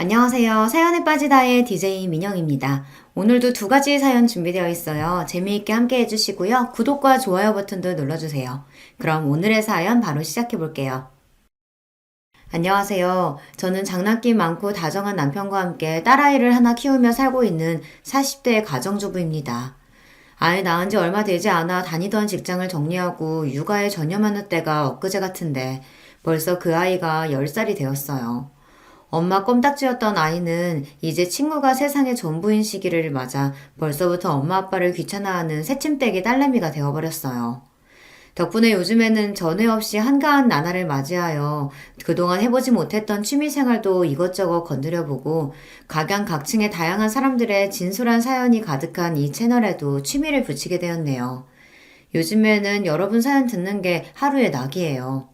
안녕하세요. 사연에 빠지다의 DJ 민영입니다. 오늘도 두 가지 사연 준비되어 있어요. 재미있게 함께 해주시고요. 구독과 좋아요 버튼도 눌러주세요. 그럼 오늘의 사연 바로 시작해 볼게요. 안녕하세요. 저는 장난기 많고 다정한 남편과 함께 딸아이를 하나 키우며 살고 있는 40대 가정주부입니다. 아이 낳은 지 얼마 되지 않아 다니던 직장을 정리하고 육아에 전념하는 때가 엊그제 같은데 벌써 그 아이가 10살이 되었어요. 엄마 껌딱지였던 아이는 이제 친구가 세상의 전부인 시기를 맞아 벌써부터 엄마 아빠를 귀찮아하는 새침대기 딸내미가 되어버렸어요. 덕분에 요즘에는 전에 없이 한가한 나날을 맞이하여 그동안 해보지 못했던 취미생활도 이것저것 건드려보고 각양각층의 다양한 사람들의 진솔한 사연이 가득한 이 채널에도 취미를 붙이게 되었네요. 요즘에는 여러분 사연 듣는 게 하루의 낙이에요.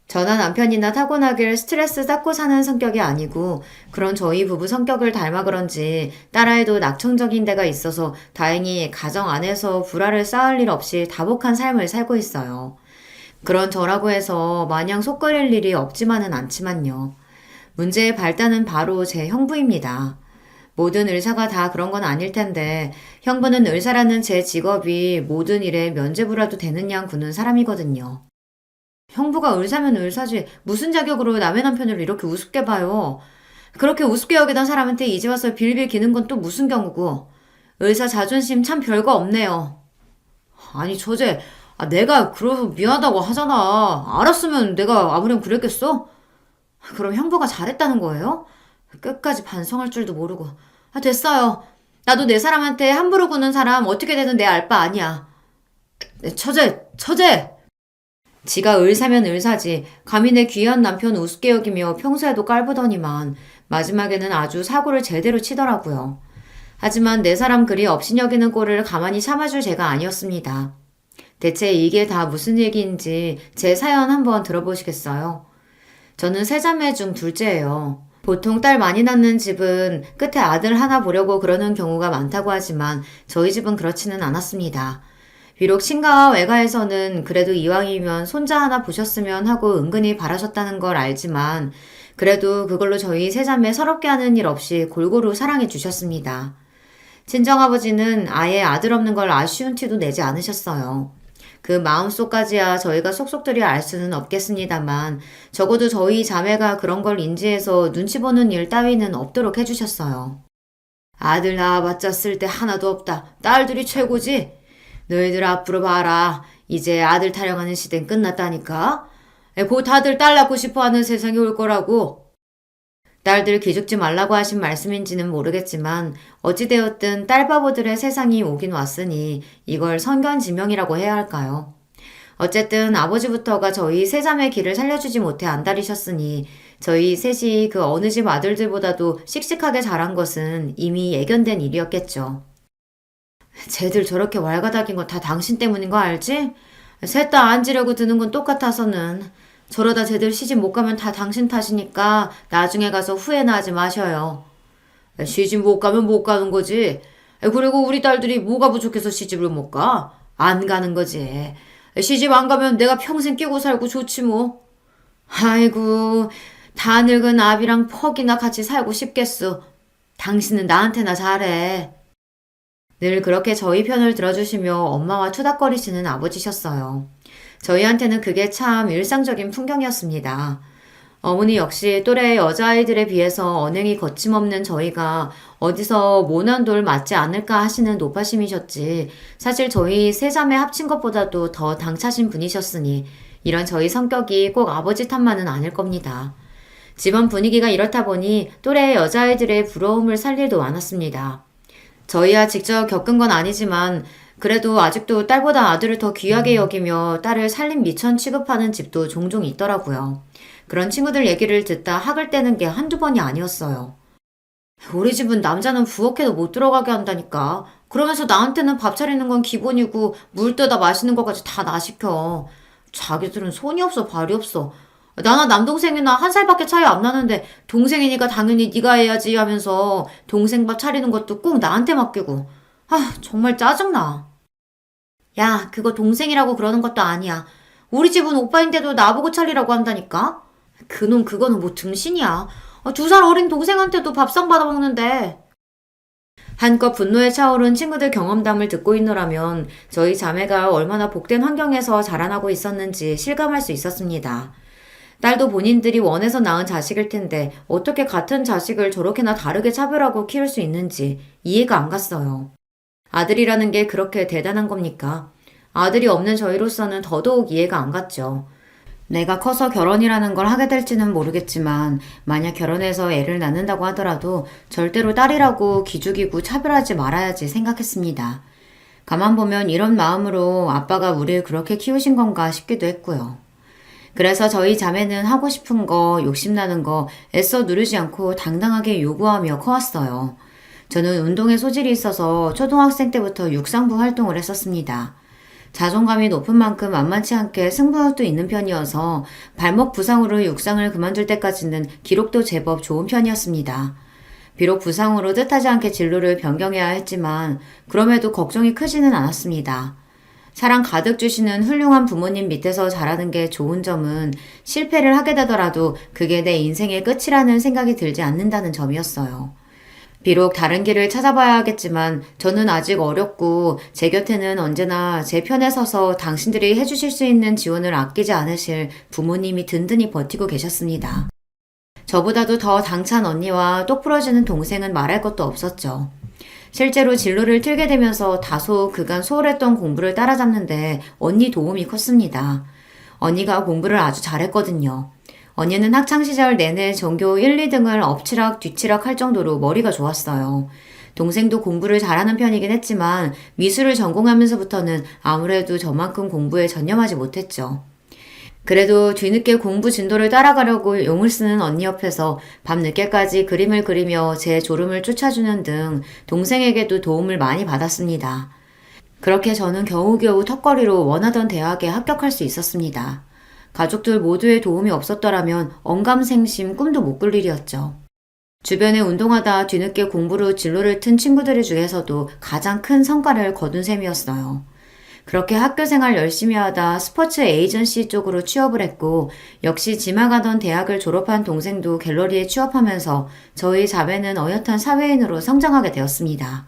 저나 남편이나 타고나길 스트레스 쌓고 사는 성격이 아니고 그런 저희 부부 성격을 닮아 그런지 딸아이도 낙천적인 데가 있어서 다행히 가정 안에서 불화를 쌓을 일 없이 다복한 삶을 살고 있어요. 그런 저라고 해서 마냥 속 끓일 일이 없지만은 않지만요. 문제의 발단은 바로 제 형부입니다. 모든 의사가 다 그런 건 아닐 텐데 형부는 의사라는 제 직업이 모든 일에 면죄부라도 되는 양 구는 사람이거든요. 형부가 의사면 의사지 무슨 자격으로 남의 남편을 이렇게 우습게 봐요. 그렇게 우습게 여기던 사람한테 이제 와서 빌빌 기는 건 또 무슨 경우고. 의사 자존심 참 별거 없네요. 아니 처제, 내가 그러서 미안하다고 하잖아. 알았으면 내가 아무렴 그랬겠어? 그럼 형부가 잘했다는 거예요? 끝까지 반성할 줄도 모르고. 됐어요. 나도 내 사람한테 함부로 구는 사람 어떻게 되든 내 알 바 아니야. 처제! 지가 의사면 의사지 감히 내 귀한 남편 우습게 여기며 평소에도 깔보더니만 마지막에는 아주 사고를 제대로 치더라고요. 하지만 내 사람 그리 업신여기는 꼴을 가만히 참아줄 제가 아니었습니다. 대체 이게 다 무슨 얘기인지 제 사연 한번 들어보시겠어요? 저는 세 자매 중 둘째예요. 보통 딸 많이 낳는 집은 끝에 아들 하나 보려고 그러는 경우가 많다고 하지만 저희 집은 그렇지는 않았습니다. 비록 친가와 외가에서는 그래도 이왕이면 손자 하나 보셨으면 하고 은근히 바라셨다는 걸 알지만 그래도 그걸로 저희 세자매 서럽게 하는 일 없이 골고루 사랑해 주셨습니다. 친정아버지는 아예 아들 없는 걸 아쉬운 티도 내지 않으셨어요. 그 마음속까지야 저희가 속속들이 알 수는 없겠습니다만 적어도 저희 자매가 그런 걸 인지해서 눈치 보는 일 따위는 없도록 해주셨어요. 아들 낳아봤자 쓸데 하나도 없다. 딸들이 최고지. 너희들 앞으로 봐라. 이제 아들 타령하는 시대는 끝났다니까. 곧 다들 딸 낳고 싶어하는 세상이 올 거라고. 딸들 기죽지 말라고 하신 말씀인지는 모르겠지만 어찌되었든 딸바보들의 세상이 오긴 왔으니 이걸 선견지명이라고 해야 할까요? 어쨌든 아버지부터가 저희 세자매 길을 살려주지 못해 안달이셨으니 저희 셋이 그 어느 집 아들들보다도 씩씩하게 자란 것은 이미 예견된 일이었겠죠. 쟤들 저렇게 왈가닥인 거 다 당신 때문인 거 알지? 셋 다 앉으려고 드는 건 똑같아서는. 저러다 쟤들 시집 못 가면 다 당신 탓이니까 나중에 가서 후회나 하지 마셔요. 시집 못 가면 못 가는 거지. 그리고 우리 딸들이 뭐가 부족해서 시집을 못 가? 안 가는 거지. 시집 안 가면 내가 평생 끼고 살고 좋지 뭐. 아이고, 다 늙은 아비랑 퍽이나 같이 살고 싶겠어. 당신은 나한테나 잘해. 늘 그렇게 저희 편을 들어주시며 엄마와 투닥거리시는 아버지셨어요. 저희한테는 그게 참 일상적인 풍경이었습니다. 어머니 역시 또래 여자아이들에 비해서 언행이 거침없는 저희가 어디서 모난 돌 맞지 않을까 하시는 노파심이셨지 사실 저희 세 자매 합친 것보다도 더 당차신 분이셨으니 이런 저희 성격이 꼭 아버지 탓만은 아닐 겁니다. 집안 분위기가 이렇다 보니 또래 여자아이들의 부러움을 살 일도 많았습니다. 저희야 직접 겪은 건 아니지만 그래도 아직도 딸보다 아들을 더 귀하게 여기며 딸을 살림 미천 취급하는 집도 종종 있더라고요. 그런 친구들 얘기를 듣다 학을 떼는 게 한두 번이 아니었어요. 우리 집은 남자는 부엌에도 못 들어가게 한다니까. 그러면서 나한테는 밥 차리는 건 기본이고 물 떠다 마시는 것까지 다 나 시켜. 자기들은 손이 없어 발이 없어. 나나 남동생이나 한 살밖에 차이 안 나는데 동생이니까 당연히 네가 해야지 하면서 동생 밥 차리는 것도 꼭 나한테 맡기고. 정말 짜증나. 야, 그거 동생이라고 그러는 것도 아니야. 우리 집은 오빠인데도 나보고 차리라고 한다니까? 그놈 그거는 뭐 등신이야. 2살 어린 동생한테도 밥상 받아먹는데. 한껏 분노에 차오른 친구들 경험담을 듣고 있노라면 저희 자매가 얼마나 복된 환경에서 자라나고 있었는지 실감할 수 있었습니다. 딸도 본인들이 원해서 낳은 자식일 텐데 어떻게 같은 자식을 저렇게나 다르게 차별하고 키울 수 있는지 이해가 안 갔어요. 아들이라는 게 그렇게 대단한 겁니까? 아들이 없는 저희로서는 더더욱 이해가 안 갔죠. 내가 커서 결혼이라는 걸 하게 될지는 모르겠지만 만약 결혼해서 애를 낳는다고 하더라도 절대로 딸이라고 기죽이고 차별하지 말아야지 생각했습니다. 가만 보면 이런 마음으로 아빠가 우리를 그렇게 키우신 건가 싶기도 했고요. 그래서 저희 자매는 하고 싶은 거, 욕심나는 거 애써 누르지 않고 당당하게 요구하며 커왔어요. 저는 운동에 소질이 있어서 초등학생 때부터 육상부 활동을 했었습니다. 자존감이 높은 만큼 만만치 않게 승부욕도 있는 편이어서 발목 부상으로 육상을 그만둘 때까지는 기록도 제법 좋은 편이었습니다. 비록 부상으로 뜻하지 않게 진로를 변경해야 했지만 그럼에도 걱정이 크지는 않았습니다. 사랑 가득 주시는 훌륭한 부모님 밑에서 자라는 게 좋은 점은 실패를 하게 되더라도 그게 내 인생의 끝이라는 생각이 들지 않는다는 점이었어요. 비록 다른 길을 찾아봐야 하겠지만 저는 아직 어렸고 제 곁에는 언제나 제 편에 서서 당신들이 해주실 수 있는 지원을 아끼지 않으실 부모님이 든든히 버티고 계셨습니다. 저보다도 더 당찬 언니와 똑부러지는 동생은 말할 것도 없었죠. 실제로 진로를 틀게 되면서 다소 그간 소홀했던 공부를 따라잡는데 언니 도움이 컸습니다. 언니가 공부를 아주 잘했거든요. 언니는 학창시절 내내 전교 1, 2등을 엎치락 뒤치락 할 정도로 머리가 좋았어요. 동생도 공부를 잘하는 편이긴 했지만 미술을 전공하면서부터는 아무래도 저만큼 공부에 전념하지 못했죠. 그래도 뒤늦게 공부 진도를 따라가려고 용을 쓰는 언니 옆에서 밤늦게까지 그림을 그리며 제 졸음을 쫓아주는 등 동생에게도 도움을 많이 받았습니다. 그렇게 저는 겨우겨우 턱걸이로 원하던 대학에 합격할 수 있었습니다. 가족들 모두의 도움이 없었더라면 언감생심 꿈도 못 꿀 일이었죠. 주변에 운동하다 뒤늦게 공부로 진로를 튼 친구들 중에서도 가장 큰 성과를 거둔 셈이었어요. 그렇게 학교 생활 열심히 하다 스포츠 에이전시 쪽으로 취업을 했고 역시 지망하던 대학을 졸업한 동생도 갤러리에 취업하면서 저희 자매는 어엿한 사회인으로 성장하게 되었습니다.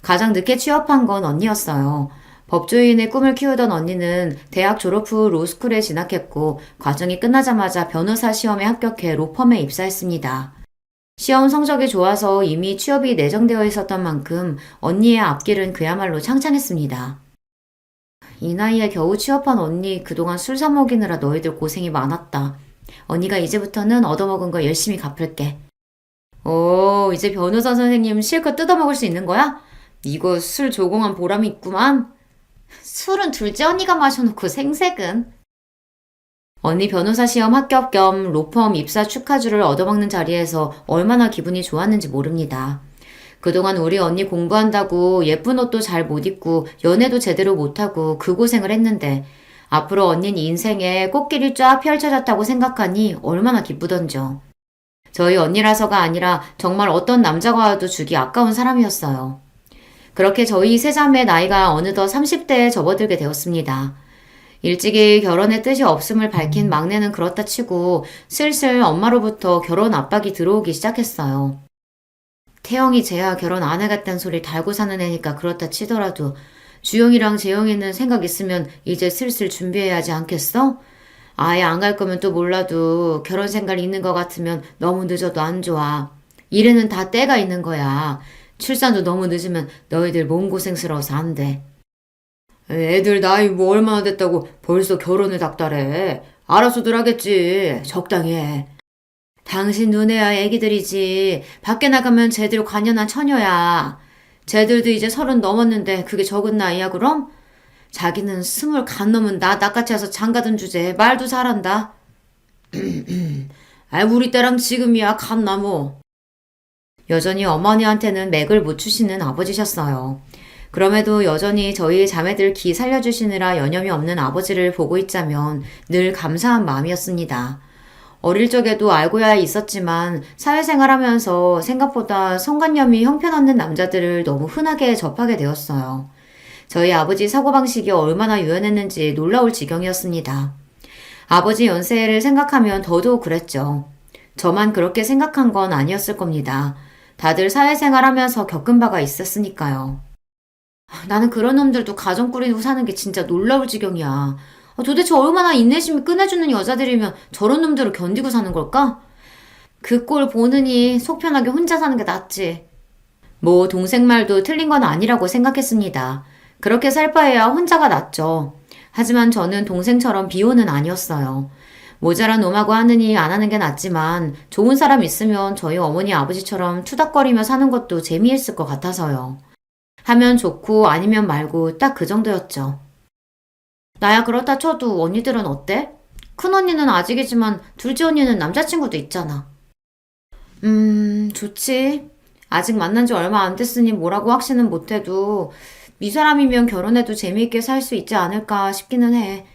가장 늦게 취업한 건 언니였어요. 법조인의 꿈을 키우던 언니는 대학 졸업 후 로스쿨에 진학했고 과정이 끝나자마자 변호사 시험에 합격해 로펌에 입사했습니다. 시험 성적이 좋아서 이미 취업이 내정되어 있었던 만큼 언니의 앞길은 그야말로 창창했습니다. 이 나이에 겨우 취업한 언니 그동안 술 사 먹이느라 너희들 고생이 많았다. 언니가 이제부터는 얻어먹은 거 열심히 갚을게. 오, 이제 변호사 선생님 실컷 뜯어먹을 수 있는 거야? 이거 술 조공한 보람이 있구만. 술은 둘째 언니가 마셔놓고 생색은. 언니 변호사 시험 합격 겸 로펌 입사 축하주를 얻어먹는 자리에서 얼마나 기분이 좋았는지 모릅니다. 그동안 우리 언니 공부한다고 예쁜 옷도 잘 못 입고 연애도 제대로 못하고 그 고생을 했는데 앞으로 언니는 인생에 꽃길이 쫙 펼쳐졌다고 생각하니 얼마나 기쁘던죠. 저희 언니라서가 아니라 정말 어떤 남자가 와도 주기 아까운 사람이었어요. 그렇게 저희 세자매 나이가 어느덧 30대에 접어들게 되었습니다. 일찍이 결혼의 뜻이 없음을 밝힌 막내는 그렇다 치고 슬슬 엄마로부터 결혼 압박이 들어오기 시작했어요. 태영이 쟤야 결혼 안 하겠다는 소리 달고 사는 애니까 그렇다 치더라도 주영이랑 재영이는 생각 있으면 이제 슬슬 준비해야 하지 않겠어? 아예 안 갈 거면 또 몰라도 결혼 생각 있는 것 같으면 너무 늦어도 안 좋아. 일에는 다 때가 있는 거야. 출산도 너무 늦으면 너희들 몸고생스러워서 안 돼. 애들 나이 뭐 얼마나 됐다고 벌써 결혼을 닥달해. 알아서들 하겠지. 적당히 해. 당신 눈에야 애기들이지. 밖에 나가면 쟤들 관연한 처녀야. 쟤들도 이제 30 넘었는데 그게 적은 나이야 그럼? 자기는 20 간 넘은 나같이 해서 장가든 주제 말도 잘한다. 아 우리 때랑 지금이야 감나무. 여전히 어머니한테는 맥을 못 추시는 아버지셨어요. 그럼에도 여전히 저희 자매들 기 살려주시느라 여념이 없는 아버지를 보고 있자면 늘 감사한 마음이었습니다. 어릴 적에도 알고야 있었지만 사회생활하면서 생각보다 성관념이 형편없는 남자들을 너무 흔하게 접하게 되었어요. 저희 아버지 사고방식이 얼마나 유연했는지 놀라울 지경이었습니다. 아버지 연세를 생각하면 더더욱 그랬죠. 저만 그렇게 생각한 건 아니었을 겁니다. 다들 사회생활 하면서 겪은 바가 있었으니까요. 나는 그런 놈들도 가정 꾸리고 사는 게 진짜 놀라울 지경이야. 도대체 얼마나 인내심이 끝내주는 여자들이면 저런 놈들을 견디고 사는 걸까? 그 꼴 보느니 속 편하게 혼자 사는 게 낫지. 뭐 동생 말도 틀린 건 아니라고 생각했습니다. 그렇게 살 바에야 혼자가 낫죠. 하지만 저는 동생처럼 비호는 아니었어요. 모자란 놈하고 하느니 안 하는 게 낫지만 좋은 사람 있으면 저희 어머니 아버지처럼 투닥거리며 사는 것도 재미있을 것 같아서요. 하면 좋고 아니면 말고 딱 그 정도였죠. 나야 그렇다 쳐도 언니들은 어때? 큰 언니는 아직이지만 둘째 언니는 남자친구도 있잖아. 좋지. 아직 만난 지 얼마 안 됐으니 뭐라고 확신은 못해도 이 사람이면 결혼해도 재미있게 살 수 있지 않을까 싶기는 해.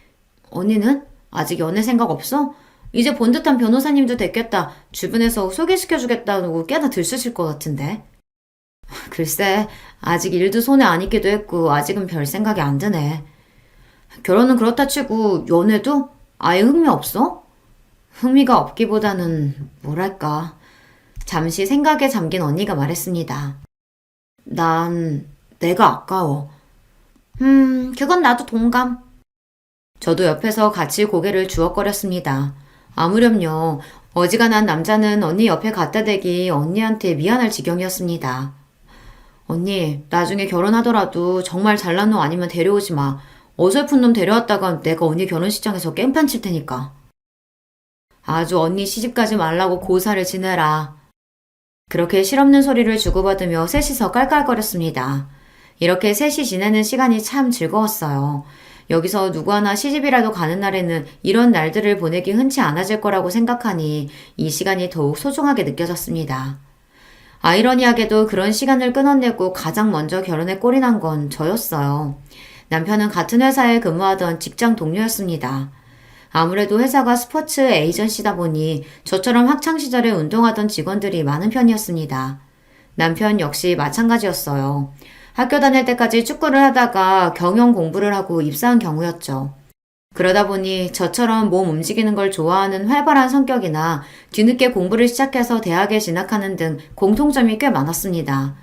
언니는? 아직 연애 생각 없어? 이제 본 듯한 변호사님도 됐겠다. 주변에서 소개시켜주겠다고 꽤나 들쑤실 것 같은데. 글쎄, 아직 일도 손에 안 익기도 했고 아직은 별 생각이 안 드네. 결혼은 그렇다 치고 연애도? 아예 흥미 없어? 흥미가 없기보다는 뭐랄까. 잠시 생각에 잠긴 언니가 말했습니다. 난 내가 아까워. 그건 나도 동감. 저도 옆에서 같이 고개를 주걱거렸습니다. 아무렴요. 어지간한 남자는 언니 옆에 갖다 대기 언니한테 미안할 지경이었습니다. 언니, 나중에 결혼하더라도 정말 잘난 놈 아니면 데려오지 마. 어설픈 놈 데려왔다가 내가 언니 결혼식장에서 깽판 칠 테니까. 아주 언니 시집가지 말라고 고사를 지내라. 그렇게 실없는 소리를 주고받으며 셋이서 깔깔거렸습니다. 이렇게 셋이 지내는 시간이 참 즐거웠어요. 여기서 누구 하나 시집이라도 가는 날에는 이런 날들을 보내기 흔치 않아질 거라고 생각하니 이 시간이 더욱 소중하게 느껴졌습니다. 아이러니하게도 그런 시간을 끊어내고 가장 먼저 결혼에 꼴이 난 건 저였어요. 남편은 같은 회사에 근무하던 직장 동료였습니다. 아무래도 회사가 스포츠 에이전시다 보니 저처럼 학창시절에 운동하던 직원들이 많은 편이었습니다. 남편 역시 마찬가지였어요. 학교 다닐 때까지 축구를 하다가 경영 공부를 하고 입사한 경우였죠. 그러다 보니 저처럼 몸 움직이는 걸 좋아하는 활발한 성격이나 뒤늦게 공부를 시작해서 대학에 진학하는 등 공통점이 꽤 많았습니다.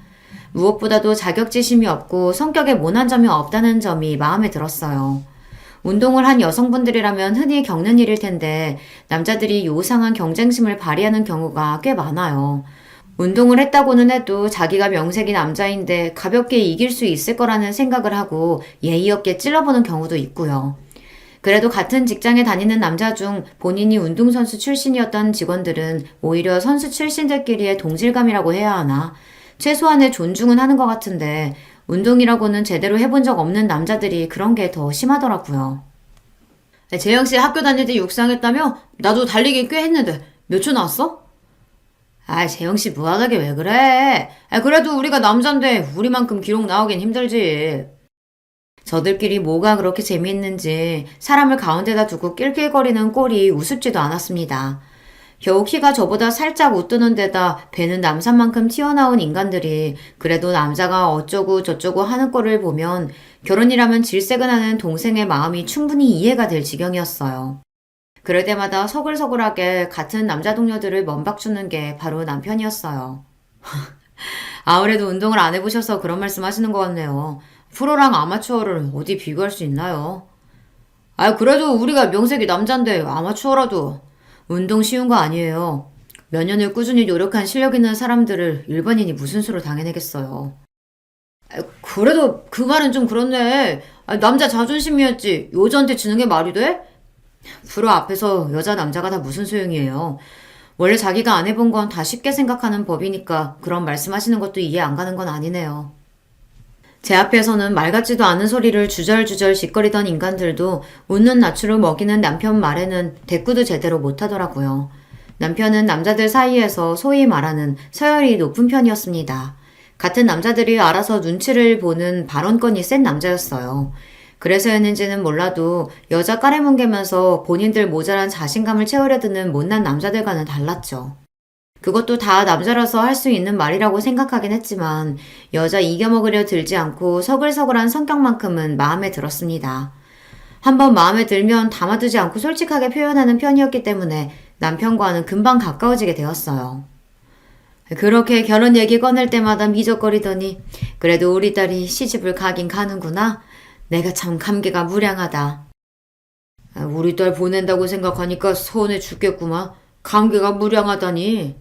무엇보다도 자격지심이 없고 성격에 모난 점이 없다는 점이 마음에 들었어요. 운동을 한 여성분들이라면 흔히 겪는 일일 텐데 남자들이 요상한 경쟁심을 발휘하는 경우가 꽤 많아요. 운동을 했다고는 해도 자기가 명색이 남자인데 가볍게 이길 수 있을 거라는 생각을 하고 예의 없게 찔러보는 경우도 있고요. 그래도 같은 직장에 다니는 남자 중 본인이 운동선수 출신이었던 직원들은 오히려 선수 출신들끼리의 동질감이라고 해야 하나? 최소한의 존중은 하는 것 같은데 운동이라고는 제대로 해본 적 없는 남자들이 그런 게 더 심하더라고요. 재영씨 학교 다닐 때 육상했다며? 나도 달리기 꽤 했는데 몇 초 나왔어? 재영씨 무한하게 왜 그래? 그래도 우리가 남잔데 우리만큼 기록 나오긴 힘들지. 저들끼리 뭐가 그렇게 재미있는지 사람을 가운데다 두고 낄낄거리는 꼴이 우습지도 않았습니다. 겨우 키가 저보다 살짝 웃드는 데다 배는 남산만큼 튀어나온 인간들이 그래도 남자가 어쩌고 저쩌고 하는 꼴을 보면 결혼이라면 질색은하는 동생의 마음이 충분히 이해가 될 지경이었어요. 그럴 때마다 서글서글하게 같은 남자 동료들을 먼박주는 게 바로 남편이었어요. 아무래도 운동을 안 해보셔서 그런 말씀 하시는 것 같네요. 프로랑 아마추어를 어디 비교할 수 있나요? 그래도 우리가 명색이 남잔데 아마추어라도 운동 쉬운 거 아니에요. 몇 년을 꾸준히 노력한 실력 있는 사람들을 일반인이 무슨 수로 당해내겠어요. 그래도 그 말은 좀 그렇네. 남자 자존심이었지 여자한테 지는 게 말이 돼? 프로 앞에서 여자 남자가 다 무슨 소용이에요. 원래 자기가 안 해본 건 다 쉽게 생각하는 법이니까 그런 말씀하시는 것도 이해 안 가는 건 아니네요. 제 앞에서는 말 같지도 않은 소리를 주절주절 짓거리던 인간들도 웃는 낯으로 먹이는 남편 말에는 대꾸도 제대로 못하더라고요. 남편은 남자들 사이에서 소위 말하는 서열이 높은 편이었습니다. 같은 남자들이 알아서 눈치를 보는 발언권이 센 남자였어요. 그래서였는지는 몰라도 여자 까레뭉개면서 본인들 모자란 자신감을 채우려 드는 못난 남자들과는 달랐죠. 그것도 다 남자라서 할 수 있는 말이라고 생각하긴 했지만 여자 이겨먹으려 들지 않고 서글서글한 성격만큼은 마음에 들었습니다. 한번 마음에 들면 담아두지 않고 솔직하게 표현하는 편이었기 때문에 남편과는 금방 가까워지게 되었어요. 그렇게 결혼 얘기 꺼낼 때마다 미적거리더니 그래도 우리 딸이 시집을 가긴 가는구나. 내가 참 감개가 무량하다. 우리 딸 보낸다고 생각하니까 서운해 죽겠구만. 감개가 무량하다니.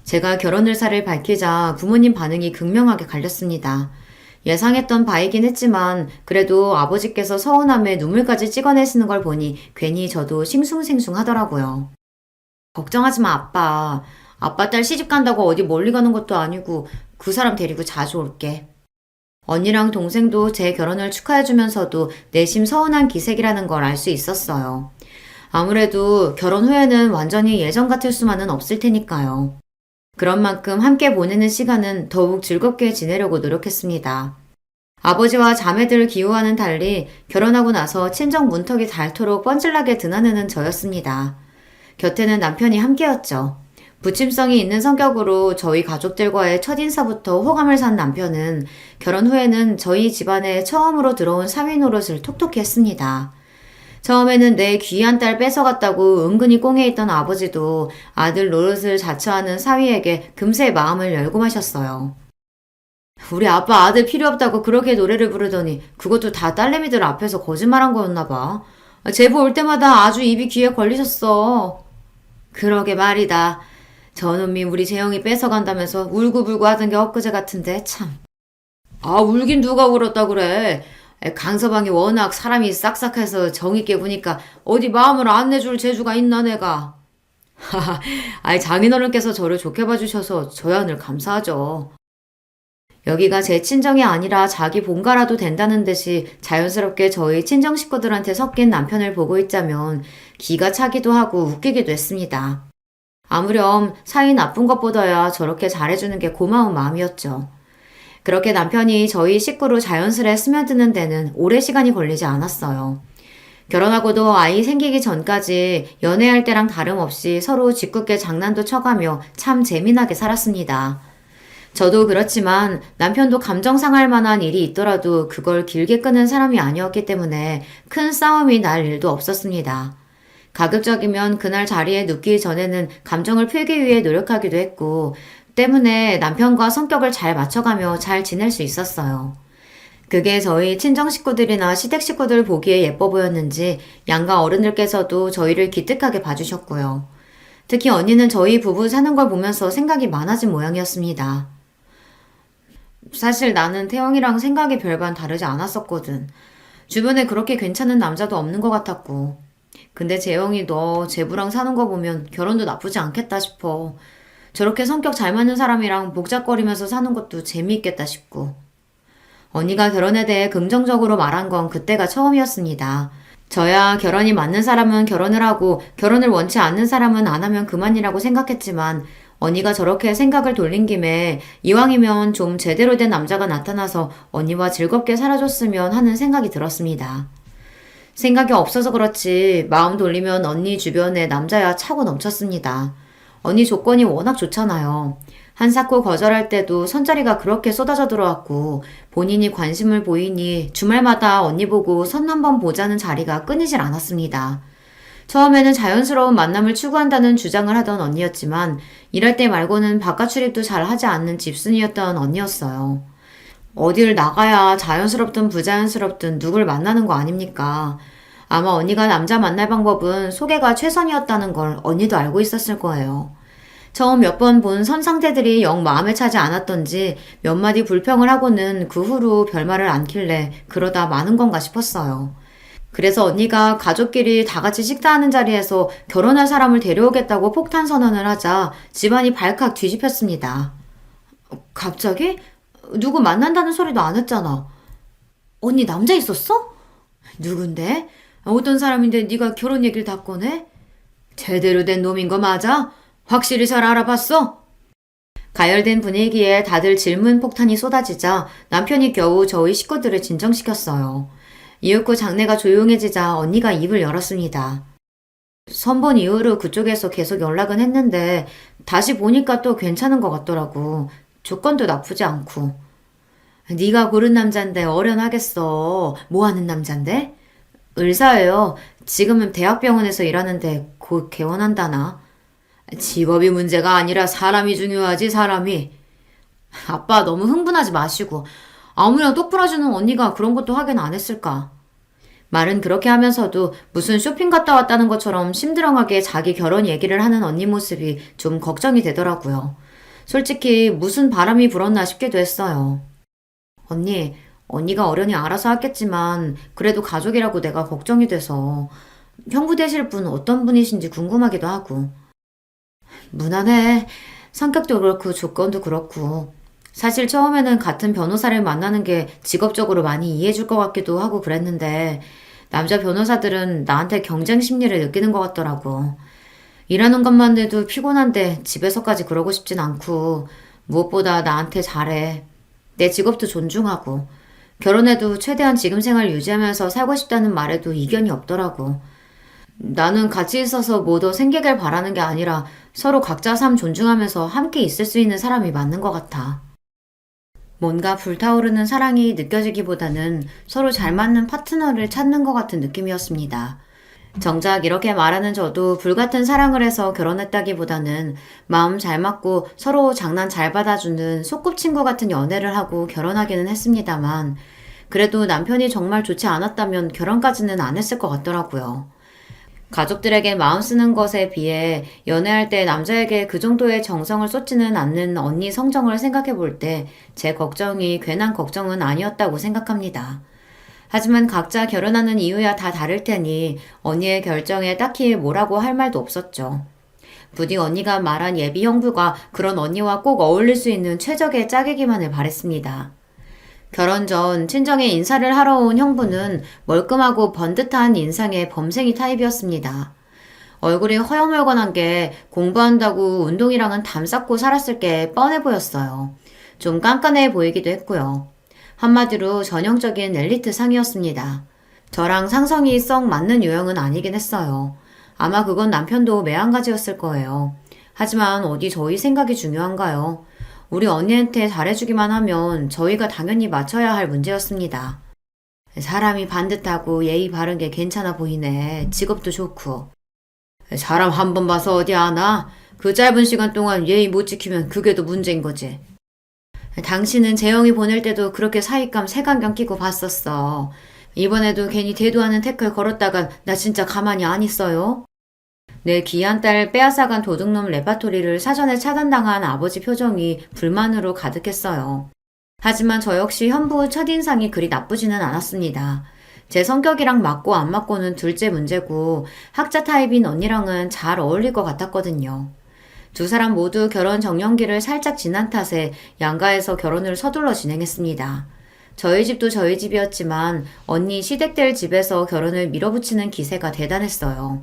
제가 결혼 의사를 밝히자 부모님 반응이 극명하게 갈렸습니다. 예상했던 바이긴 했지만 그래도 아버지께서 서운함에 눈물까지 찍어내시는 걸 보니 괜히 저도 싱숭생숭하더라고요. 걱정하지 마, 아빠. 아빠 딸 시집 간다고 어디 멀리 가는 것도 아니고 그 사람 데리고 자주 올게. 언니랑 동생도 제 결혼을 축하해주면서도 내심 서운한 기색이라는 걸 알 수 있었어요. 아무래도 결혼 후에는 완전히 예전 같을 수만은 없을 테니까요. 그런 만큼 함께 보내는 시간은 더욱 즐겁게 지내려고 노력했습니다. 아버지와 자매들을 기우와는 달리 결혼하고 나서 친정 문턱이 닳도록 뻔질나게 드나드는 저였습니다. 곁에는 남편이 함께였죠. 부침성이 있는 성격으로 저희 가족들과의 첫인사부터 호감을 산 남편은 결혼 후에는 저희 집안에 처음으로 들어온 사위 노릇을 톡톡히 했습니다. 처음에는 내 귀한 딸 뺏어갔다고 은근히 꽁해있던 아버지도 아들 노릇을 자처하는 사위에게 금세 마음을 열고 마셨어요. 우리 아빠 아들 필요 없다고 그렇게 노래를 부르더니 그것도 다 딸내미들 앞에서 거짓말한 거였나 봐. 제보 올 때마다 아주 입이 귀에 걸리셨어. 그러게 말이다. 저놈이 우리 재영이 뺏어간다면서 울고불고 하던 게 엊그제 같은데 참. 울긴 누가 울었다 그래. 강서방이 워낙 사람이 싹싹해서 정있게 구니까 어디 마음을 안 내줄 재주가 있나 내가. 하하, 장인어른께서 저를 좋게 봐주셔서 저야 늘 감사하죠. 여기가 제 친정이 아니라 자기 본가라도 된다는 듯이 자연스럽게 저희 친정 식구들한테 섞인 남편을 보고 있자면 기가 차기도 하고 웃기기도 했습니다. 아무렴 사이 나쁜 것보다야 저렇게 잘해주는 게 고마운 마음이었죠. 그렇게 남편이 저희 식구로 자연스레 스며드는 데는 오래 시간이 걸리지 않았어요. 결혼하고도 아이 생기기 전까지 연애할 때랑 다름없이 서로 짓궂게 장난도 쳐가며 참 재미나게 살았습니다. 저도 그렇지만 남편도 감정 상할 만한 일이 있더라도 그걸 길게 끄는 사람이 아니었기 때문에 큰 싸움이 날 일도 없었습니다. 가급적이면 그날 자리에 눕기 전에는 감정을 풀기 위해 노력하기도 했고 때문에 남편과 성격을 잘 맞춰가며 잘 지낼 수 있었어요. 그게 저희 친정 식구들이나 시댁 식구들 보기에 예뻐 보였는지 양가 어른들께서도 저희를 기특하게 봐주셨고요. 특히 언니는 저희 부부 사는 걸 보면서 생각이 많아진 모양이었습니다. 사실 나는 태영이랑 생각이 별반 다르지 않았었거든. 주변에 그렇게 괜찮은 남자도 없는 것 같았고. 근데 재영이 너 제부랑 사는 거 보면 결혼도 나쁘지 않겠다 싶어. 저렇게 성격 잘 맞는 사람이랑 복잡거리면서 사는 것도 재미있겠다 싶고. 언니가 결혼에 대해 긍정적으로 말한 건 그때가 처음이었습니다. 저야 결혼이 맞는 사람은 결혼을 하고 결혼을 원치 않는 사람은 안 하면 그만이라고 생각했지만 언니가 저렇게 생각을 돌린 김에 이왕이면 좀 제대로 된 남자가 나타나서 언니와 즐겁게 살아줬으면 하는 생각이 들었습니다. 생각이 없어서 그렇지 마음 돌리면 언니 주변에 남자야 차고 넘쳤습니다. 언니 조건이 워낙 좋잖아요. 한사코 거절할 때도 선자리가 그렇게 쏟아져 들어왔고 본인이 관심을 보이니 주말마다 언니 보고 선 한번 보자는 자리가 끊이질 않았습니다. 처음에는 자연스러운 만남을 추구한다는 주장을 하던 언니였지만 일할 때 말고는 바깥 출입도 잘 하지 않는 집순이였던 언니였어요. 어딜 나가야 자연스럽든 부자연스럽든 누굴 만나는 거 아닙니까? 아마 언니가 남자 만날 방법은 소개가 최선이었다는 걸 언니도 알고 있었을 거예요. 처음 몇 번 본 선상태들이 영 마음에 차지 않았던지 몇 마디 불평을 하고는 그 후로 별말을 않길래 그러다 마는 건가 싶었어요. 그래서 언니가 가족끼리 다 같이 식사하는 자리에서 결혼할 사람을 데려오겠다고 폭탄 선언을 하자 집안이 발칵 뒤집혔습니다. 갑자기? 누구 만난다는 소리도 안 했잖아. 언니 남자 있었어? 누군데? 어떤 사람인데 네가 결혼 얘기를 다 꺼내? 제대로 된 놈인 거 맞아? 확실히 잘 알아봤어? 가열된 분위기에 다들 질문 폭탄이 쏟아지자 남편이 겨우 저희 식구들을 진정시켰어요. 이윽고 장내가 조용해지자 언니가 입을 열었습니다. 선본 이후로 그쪽에서 계속 연락은 했는데 다시 보니까 또 괜찮은 것 같더라고. 조건도 나쁘지 않고. 네가 고른 남잔데 어련하겠어. 뭐 하는 남잔데? 의사예요. 지금은 대학병원에서 일하는데 곧 개원한다나? 직업이 문제가 아니라 사람이 중요하지, 사람이. 아빠 너무 흥분하지 마시고. 아무렴 똑부러지는 언니가 그런 것도 하긴 안 했을까. 말은 그렇게 하면서도 무슨 쇼핑 갔다 왔다는 것처럼 심드렁하게 자기 결혼 얘기를 하는 언니 모습이 좀 걱정이 되더라고요. 솔직히 무슨 바람이 불었나 싶기도 했어요. 언니가 어련히 알아서 하겠지만 그래도 가족이라고 내가 걱정이 돼서 형부 되실 분 어떤 분이신지 궁금하기도 하고. 무난해. 성격도 그렇고 조건도 그렇고. 사실 처음에는 같은 변호사를 만나는 게 직업적으로 많이 이해해줄 것 같기도 하고 그랬는데 남자 변호사들은 나한테 경쟁 심리를 느끼는 것 같더라고. 일하는 것만 해도 피곤한데 집에서까지 그러고 싶진 않고 무엇보다 나한테 잘해. 내 직업도 존중하고 결혼해도 최대한 지금 생활 유지하면서 살고 싶다는 말에도 이견이 없더라고. 나는 같이 있어서 뭐 더 생기길 바라는 게 아니라 서로 각자 삶 존중하면서 함께 있을 수 있는 사람이 맞는 것 같아. 뭔가 불타오르는 사랑이 느껴지기보다는 서로 잘 맞는 파트너를 찾는 것 같은 느낌이었습니다. 정작 이렇게 말하는 저도 불같은 사랑을 해서 결혼했다기보다는 마음 잘 맞고 서로 장난 잘 받아주는 소꿉친구 같은 연애를 하고 결혼하기는 했습니다만 그래도 남편이 정말 좋지 않았다면 결혼까지는 안 했을 것 같더라고요. 가족들에게 마음 쓰는 것에 비해 연애할 때 남자에게 그 정도의 정성을 쏟지는 않는 언니 성정을 생각해 볼 때 제 걱정이 괜한 걱정은 아니었다고 생각합니다. 하지만 각자 결혼하는 이유야 다 다를 테니 언니의 결정에 딱히 뭐라고 할 말도 없었죠. 부디 언니가 말한 예비 형부가 그런 언니와 꼭 어울릴 수 있는 최적의 짝이기만을 바랬습니다. 결혼 전 친정에 인사를 하러 온 형부는 멀끔하고 번듯한 인상의 범생이 타입이었습니다. 얼굴이 허여멀건한 게 공부한다고 운동이랑은 담쌓고 살았을 게 뻔해 보였어요. 좀 깐깐해 보이기도 했고요. 한마디로 전형적인 엘리트 상이었습니다. 저랑 상성이 썩 맞는 유형은 아니긴 했어요. 아마 그건 남편도 매한가지였을 거예요. 하지만 어디 저희 생각이 중요한가요? 우리 언니한테 잘해주기만 하면 저희가 당연히 맞춰야 할 문제였습니다. 사람이 반듯하고 예의 바른 게 괜찮아 보이네. 직업도 좋고. 사람 한 번 봐서 어디 아나? 그 짧은 시간 동안 예의 못 지키면 그게 더 문제인 거지. 당신은 재영이 보낼 때도 그렇게 사윗감 색안경 끼고 봤었어. 이번에도 괜히 대도하는 태클 걸었다간 나 진짜 가만히 안 있어요. 내 귀한 딸 빼앗아간 도둑놈 레파토리를 사전에 차단당한 아버지 표정이 불만으로 가득했어요. 하지만 저 역시 현부 첫인상이 그리 나쁘지는 않았습니다. 제 성격이랑 맞고 안 맞고는 둘째 문제고 학자 타입인 언니랑은 잘 어울릴 것 같았거든요. 두 사람 모두 결혼 정년기를 살짝 지난 탓에 양가에서 결혼을 서둘러 진행했습니다. 저희 집도 저희 집이었지만 언니 시댁들 집에서 결혼을 밀어붙이는 기세가 대단했어요.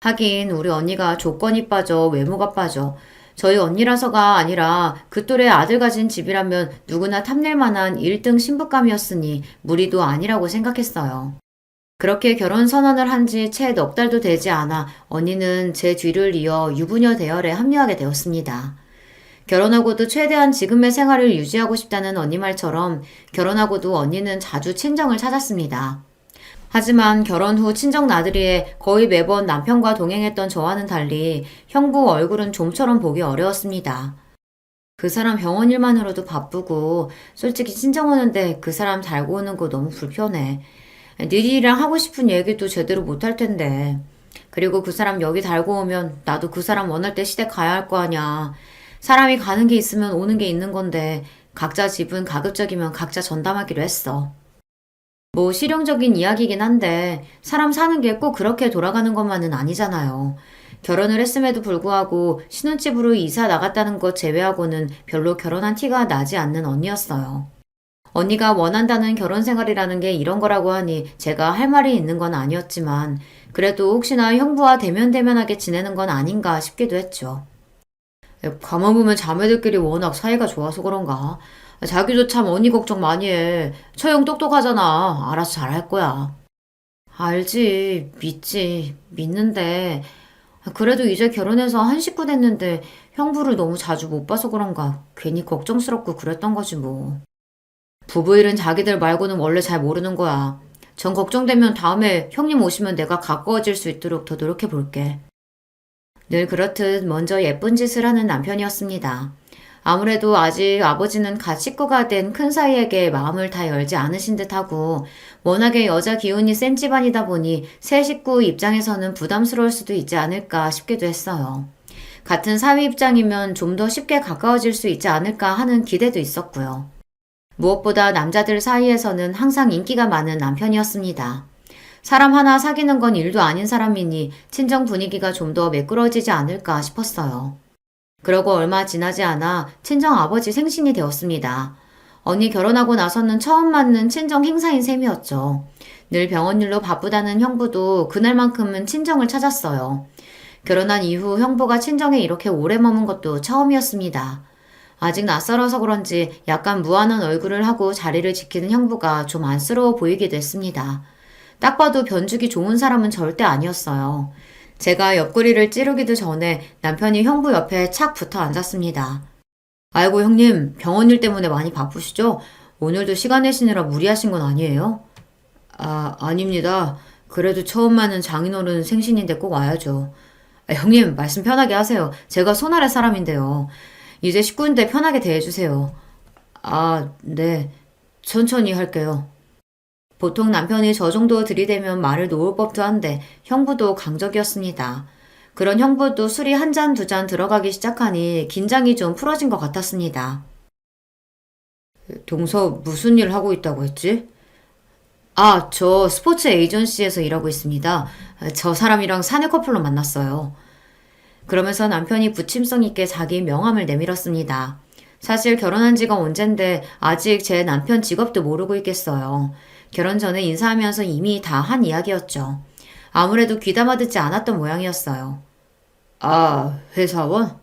하긴 우리 언니가 조건이 빠져 외모가 빠져 저희 언니라서가 아니라 그 또래 아들 가진 집이라면 누구나 탐낼 만한 1등 신부감이었으니 무리도 아니라고 생각했어요. 그렇게 결혼 선언을 한 지 채 넉 달도 되지 않아 언니는 제 뒤를 이어 유부녀 대열에 합류하게 되었습니다. 결혼하고도 최대한 지금의 생활을 유지하고 싶다는 언니 말처럼 결혼하고도 언니는 자주 친정을 찾았습니다. 하지만 결혼 후 친정 나들이에 거의 매번 남편과 동행했던 저와는 달리 형부 얼굴은 좀처럼 보기 어려웠습니다. 그 사람 병원 일만으로도 바쁘고 솔직히 친정 오는데 그 사람 달고 오는 거 너무 불편해. 니들이랑 하고 싶은 얘기도 제대로 못할 텐데. 그리고 그 사람 여기 달고 오면 나도 그 사람 원할 때 시댁 가야 할 거 아냐. 사람이 가는 게 있으면 오는 게 있는 건데 각자 집은 가급적이면 각자 전담하기로 했어. 뭐 실용적인 이야기긴 한데 사람 사는 게 꼭 그렇게 돌아가는 것만은 아니잖아요. 결혼을 했음에도 불구하고 신혼집으로 이사 나갔다는 것 제외하고는 별로 결혼한 티가 나지 않는 언니였어요. 언니가 원한다는 결혼 생활이라는 게 이런 거라고 하니 제가 할 말이 있는 건 아니었지만 그래도 혹시나 형부와 대면대면하게 지내는 건 아닌가 싶기도 했죠. 가만 보면 자매들끼리 워낙 사이가 좋아서 그런가. 자기도 참 언니 걱정 많이 해. 처형 똑똑하잖아. 알아서 잘할 거야. 알지. 믿지. 믿는데. 그래도 이제 결혼해서 한 식구 됐는데 형부를 너무 자주 못 봐서 그런가. 괜히 걱정스럽고 그랬던 거지 뭐. 부부 일은 자기들 말고는 원래 잘 모르는 거야. 전 걱정되면 다음에 형님 오시면 내가 가까워질 수 있도록 더 노력해 볼게. 늘 그렇듯 먼저 예쁜 짓을 하는 남편이었습니다. 아무래도 아직 아버지는 갓 식구가 된 큰 사이에게 마음을 다 열지 않으신 듯하고 워낙에 여자 기운이 센 집안이다 보니 새 식구 입장에서는 부담스러울 수도 있지 않을까 싶기도 했어요. 같은 사위 입장이면 좀 더 쉽게 가까워질 수 있지 않을까 하는 기대도 있었고요. 무엇보다 남자들 사이에서는 항상 인기가 많은 남편이었습니다. 사람 하나 사귀는 건 일도 아닌 사람이니 친정 분위기가 좀 더 매끄러지지 않을까 싶었어요. 그러고 얼마 지나지 않아 친정 아버지 생신이 되었습니다. 언니 결혼하고 나서는 처음 맞는 친정 행사인 셈이었죠. 늘 병원 일로 바쁘다는 형부도 그날만큼은 친정을 찾았어요. 결혼한 이후 형부가 친정에 이렇게 오래 머문 것도 처음이었습니다. 아직 낯설어서 그런지 약간 무안한 얼굴을 하고 자리를 지키는 형부가 좀 안쓰러워 보이기도 했습니다. 딱 봐도 변죽이 좋은 사람은 절대 아니었어요. 제가 옆구리를 찌르기도 전에 남편이 형부 옆에 착 붙어 앉았습니다. 아이고 형님, 병원 일 때문에 많이 바쁘시죠? 오늘도 시간 내시느라 무리하신 건 아니에요? 아닙니다. 그래도 처음 맞는 장인어른 생신인데 꼭 와야죠. 형님, 말씀 편하게 하세요. 제가 손아래 사람인데요. 이제 식구인데 편하게 대해주세요. 네. 천천히 할게요. 보통 남편이 저 정도 들이대면 말을 놓을 법도 한데 형부도 강적이었습니다. 그런 형부도 술이 한 잔, 두 잔 들어가기 시작하니 긴장이 좀 풀어진 것 같았습니다. 동서 무슨 일 하고 있다고 했지? 저 스포츠 에이전시에서 일하고 있습니다. 저 사람이랑 사내 커플로 만났어요. 그러면서 남편이 부침성 있게 자기 명함을 내밀었습니다. 사실 결혼한 지가 언젠데 아직 제 남편 직업도 모르고 있겠어요. 결혼 전에 인사하면서 이미 다 한 이야기였죠. 아무래도 귀담아 듣지 않았던 모양이었어요. 회사원?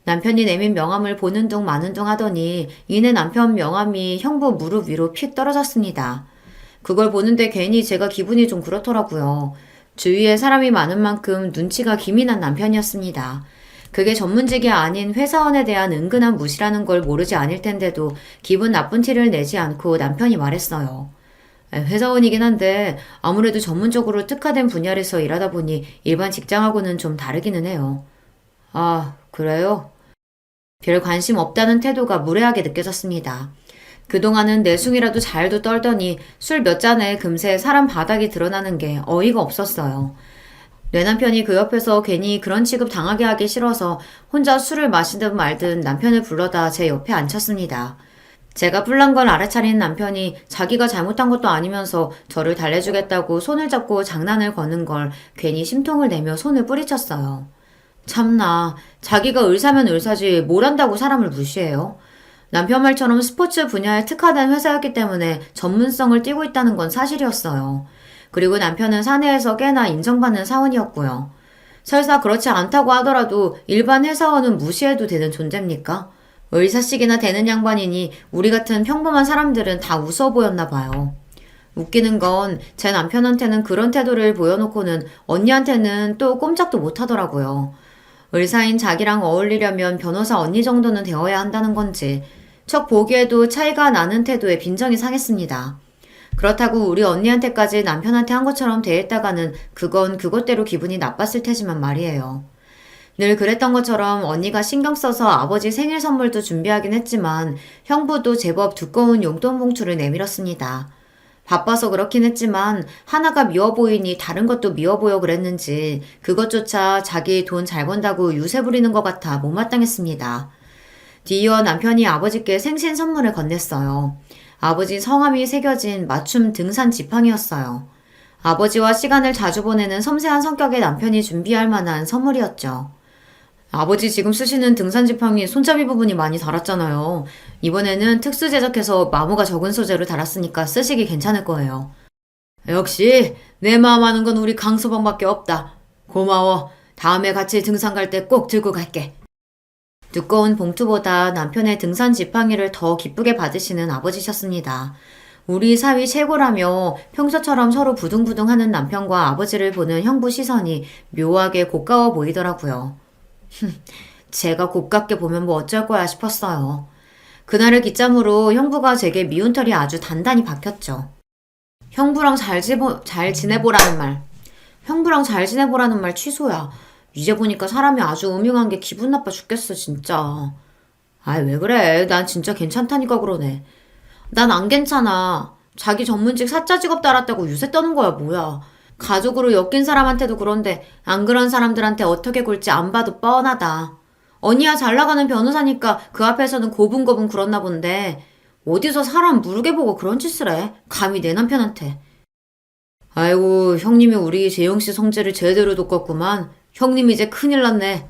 남편이 내민 명함을 보는 둥 마는 둥 하더니 이내 남편 명함이 형부 무릎 위로 픽 떨어졌습니다. 그걸 보는데 괜히 제가 기분이 좀 그렇더라고요. 주위에 사람이 많은 만큼 눈치가 기민한 남편이었습니다. 그게 전문직이 아닌 회사원에 대한 은근한 무시라는 걸 모르지 않을 텐데도 기분 나쁜 티를 내지 않고 남편이 말했어요. 회사원이긴 한데 아무래도 전문적으로 특화된 분야에서 일하다 보니 일반 직장하고는 좀 다르기는 해요. 그래요? 별 관심 없다는 태도가 무례하게 느껴졌습니다. 그동안은 내숭이라도 잘도 떨더니 술 몇 잔에 금세 사람 바닥이 드러나는 게 어이가 없었어요. 내 남편이 그 옆에서 괜히 그런 취급 당하게 하기 싫어서 혼자 술을 마시든 말든 남편을 불러다 제 옆에 앉혔습니다. 제가 뿔난 걸 알아차린 남편이 자기가 잘못한 것도 아니면서 저를 달래주겠다고 손을 잡고 장난을 거는 걸 괜히 심통을 내며 손을 뿌리쳤어요. 참나, 자기가 의사면 의사지 뭘 한다고 사람을 무시해요? 남편 말처럼 스포츠 분야에 특화된 회사였기 때문에 전문성을 띠고 있다는 건 사실이었어요. 그리고 남편은 사내에서 꽤나 인정받는 사원이었고요. 설사 그렇지 않다고 하더라도 일반 회사원은 무시해도 되는 존재입니까? 의사식이나 되는 양반이니 우리 같은 평범한 사람들은 다 웃어 보였나 봐요. 웃기는 건 제 남편한테는 그런 태도를 보여놓고는 언니한테는 또 꼼짝도 못하더라고요. 의사인 자기랑 어울리려면 변호사 언니 정도는 되어야 한다는 건지 척 보기에도 차이가 나는 태도에 빈정이 상했습니다. 그렇다고 우리 언니한테까지 남편한테 한 것처럼 대했다가는 그건 그것대로 기분이 나빴을 테지만 말이에요. 늘 그랬던 것처럼 언니가 신경 써서 아버지 생일 선물도 준비하긴 했지만 형부도 제법 두꺼운 용돈 봉투를 내밀었습니다. 바빠서 그렇긴 했지만 하나가 미워 보이니 다른 것도 미워 보여 그랬는지 그것조차 자기 돈 잘 번다고 유세 부리는 것 같아 못마땅했습니다. 뒤이어 남편이 아버지께 생신 선물을 건넸어요. 아버지 성함이 새겨진 맞춤 등산 지팡이였어요. 아버지와 시간을 자주 보내는 섬세한 성격의 남편이 준비할 만한 선물이었죠. 아버지 지금 쓰시는 등산 지팡이 손잡이 부분이 많이 닳았잖아요. 이번에는 특수 제작해서 마모가 적은 소재로 달았으니까 쓰시기 괜찮을 거예요. 역시 내 마음 아는 건 우리 강서방밖에 없다. 고마워. 다음에 같이 등산 갈 때 꼭 들고 갈게. 두꺼운 봉투보다 남편의 등산 지팡이를 더 기쁘게 받으시는 아버지셨습니다. 우리 사위 최고라며 평소처럼 서로 부둥부둥하는 남편과 아버지를 보는 형부 시선이 묘하게 고가워 보이더라고요. 제가 곱깝게 보면 뭐 어쩔 거야 싶었어요. 그날을 기점으로 형부가 제게 미운 털이 아주 단단히 박혔죠. 형부랑 잘 지내보라는 말. 형부랑 잘 지내보라는 말 취소야. 이제 보니까 사람이 아주 음흉한 게 기분 나빠 죽겠어, 진짜. 아이, 왜 그래? 난 진짜 괜찮다니까 그러네. 난 안 괜찮아. 자기 전문직 사짜 직업 달았다고 유세 떠는 거야, 뭐야. 가족으로 엮인 사람한테도 그런데 안 그런 사람들한테 어떻게 굴지 안 봐도 뻔하다. 언니야 잘 나가는 변호사니까 그 앞에서는 고분고분 굴었나 본데 어디서 사람 무르게 보고 그런 짓을 해? 감히 내 남편한테. 아이고, 형님이 우리 재영씨 성질을 제대로 돋궜구만. 형님 이제 큰일 났네.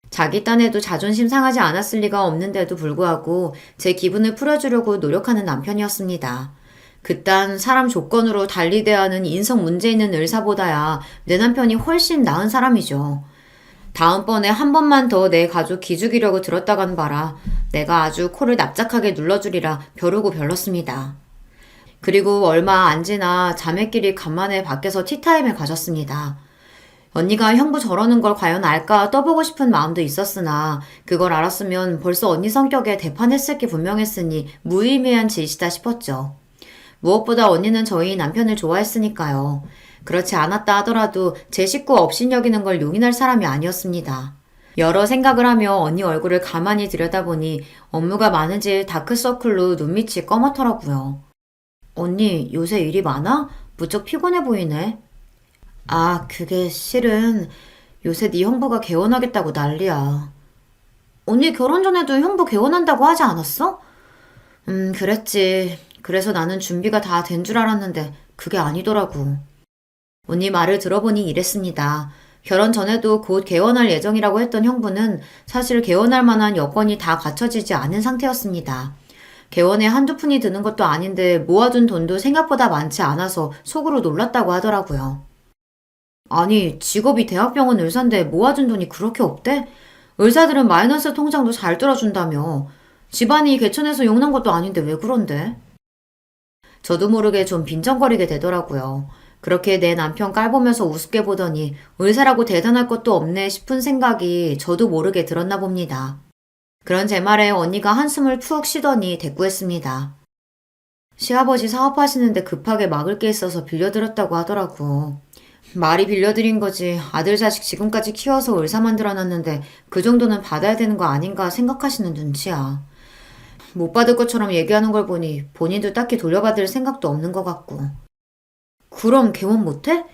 자기 딴에도 자존심 상하지 않았을 리가 없는데도 불구하고 제 기분을 풀어주려고 노력하는 남편이었습니다. 그딴 사람 조건으로 달리 대하는 인성 문제 있는 의사보다야 내 남편이 훨씬 나은 사람이죠. 다음번에 한 번만 더 내 가족 기죽이려고 들었다간 봐라. 내가 아주 코를 납작하게 눌러주리라 벼르고 별렀습니다. 그리고 얼마 안 지나 자매끼리 간만에 밖에서 티타임을 가졌습니다. 언니가 형부 저러는 걸 과연 알까 떠보고 싶은 마음도 있었으나 그걸 알았으면 벌써 언니 성격에 대판했을 게 분명했으니 무의미한 짓이다 싶었죠. 무엇보다 언니는 저희 남편을 좋아했으니까요. 그렇지 않았다 하더라도 제 식구 없인 여기는 걸 용인할 사람이 아니었습니다. 여러 생각을 하며 언니 얼굴을 가만히 들여다보니 업무가 많은지 다크서클로 눈밑이 검었더라고요. 언니 요새 일이 많아? 무척 피곤해 보이네. 아, 그게 실은 요새 네 형부가 개원하겠다고 난리야. 언니 결혼 전에도 형부 개원한다고 하지 않았어? 그랬지. 그래서 나는 준비가 다 된 줄 알았는데 그게 아니더라고. 언니 말을 들어보니 이랬습니다. 결혼 전에도 곧 개원할 예정이라고 했던 형부는 사실 개원할 만한 여건이 다 갖춰지지 않은 상태였습니다. 개원에 한두 푼이 드는 것도 아닌데 모아둔 돈도 생각보다 많지 않아서 속으로 놀랐다고 하더라고요. 아니, 직업이 대학병원 의사인데 모아둔 돈이 그렇게 없대? 의사들은 마이너스 통장도 잘 뚫어준다며. 집안이 개천에서 용난 것도 아닌데 왜 그런데? 저도 모르게 좀 빈정거리게 되더라고요. 그렇게 내 남편 깔보면서 우습게 보더니 의사라고 대단할 것도 없네 싶은 생각이 저도 모르게 들었나 봅니다. 그런 제 말에 언니가 한숨을 푹 쉬더니 대꾸했습니다. 시아버지 사업하시는데 급하게 막을 게 있어서 빌려드렸다고 하더라고. 말이 빌려드린 거지 아들 자식 지금까지 키워서 의사 만들어놨는데 그 정도는 받아야 되는 거 아닌가 생각하시는 눈치야. 못 받을 것처럼 얘기하는 걸 보니 본인도 딱히 돌려받을 생각도 없는 것 같고. 그럼 개원 못해?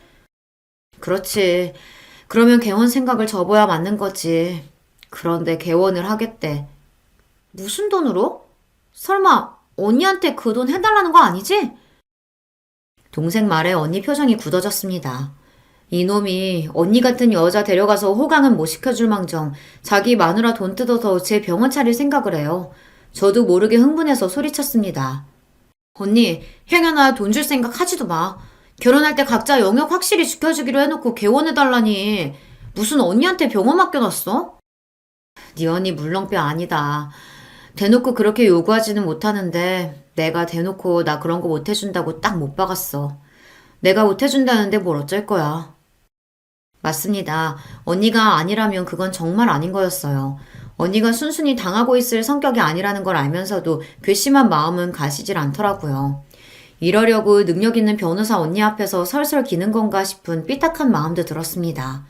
그렇지. 그러면 개원 생각을 접어야 맞는 거지. 그런데 개원을 하겠대. 무슨 돈으로? 설마 언니한테 그 돈 해달라는 거 아니지? 동생 말에 언니 표정이 굳어졌습니다. 이놈이 언니 같은 여자 데려가서 호강은 못 시켜줄 망정 자기 마누라 돈 뜯어서 제 병원 차릴 생각을 해요. 저도 모르게 흥분해서 소리쳤습니다. 언니, 행여나 돈 줄 생각 하지도 마. 결혼할 때 각자 영역 확실히 지켜주기로 해놓고 개원해달라니. 무슨 언니한테 병원 맡겨놨어? 네 언니 물렁뼈 아니다. 대놓고 그렇게 요구하지는 못하는데 내가 대놓고 나 그런 거 못해준다고 딱 못 박았어. 내가 못해준다는데 뭘 어쩔 거야. 맞습니다. 언니가 아니라면 그건 정말 아닌 거였어요. 언니가 순순히 당하고 있을 성격이 아니라는 걸 알면서도 괘씸한 마음은 가시질 않더라고요. 이러려고 능력 있는 변호사 언니 앞에서 설설 기는 건가 싶은 삐딱한 마음도 들었습니다.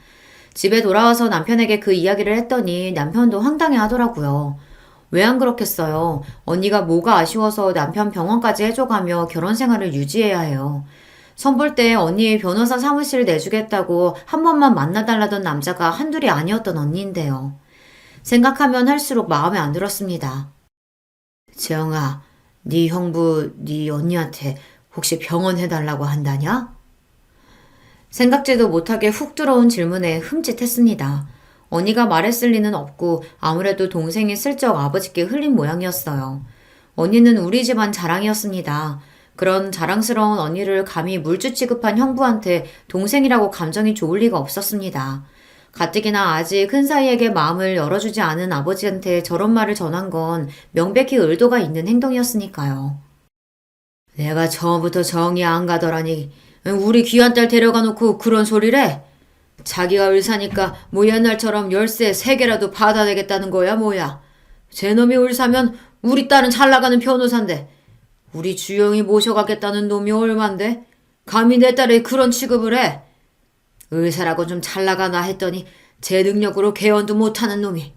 집에 돌아와서 남편에게 그 이야기를 했더니 남편도 황당해 하더라고요. 왜 안 그렇겠어요. 언니가 뭐가 아쉬워서 남편 병원까지 해줘가며 결혼 생활을 유지해야 해요. 선볼 때 언니의 변호사 사무실 내주겠다고 한 번만 만나달라던 남자가 한둘이 아니었던 언니인데요. 생각하면 할수록 마음에 안 들었습니다. 재영아, 네 형부 네 언니한테 혹시 병원 해달라고 한다냐? 생각지도 못하게 훅 들어온 질문에 흠칫했습니다. 언니가 말했을 리는 없고 아무래도 동생이 슬쩍 아버지께 흘린 모양이었어요. 언니는 우리 집안 자랑이었습니다. 그런 자랑스러운 언니를 감히 물주 취급한 형부한테 동생이라고 감정이 좋을 리가 없었습니다. 가뜩이나 아직 큰 사이에게 마음을 열어주지 않은 아버지한테 저런 말을 전한 건 명백히 의도가 있는 행동이었으니까요. 내가 처음부터 정이 안 가더라니 우리 귀한 딸 데려가 놓고 그런 소리래? 자기가 의사니까 뭐 옛날처럼 열쇠 3개라도 받아내겠다는 거야 뭐야. 제 놈이 의사면 우리 딸은 잘 나가는 변호사인데 우리 주영이 모셔가겠다는 놈이 얼만데? 감히 내 딸에 그런 취급을 해? 의사라고 좀 잘 나가나 했더니 제 능력으로 개원도 못하는 놈이.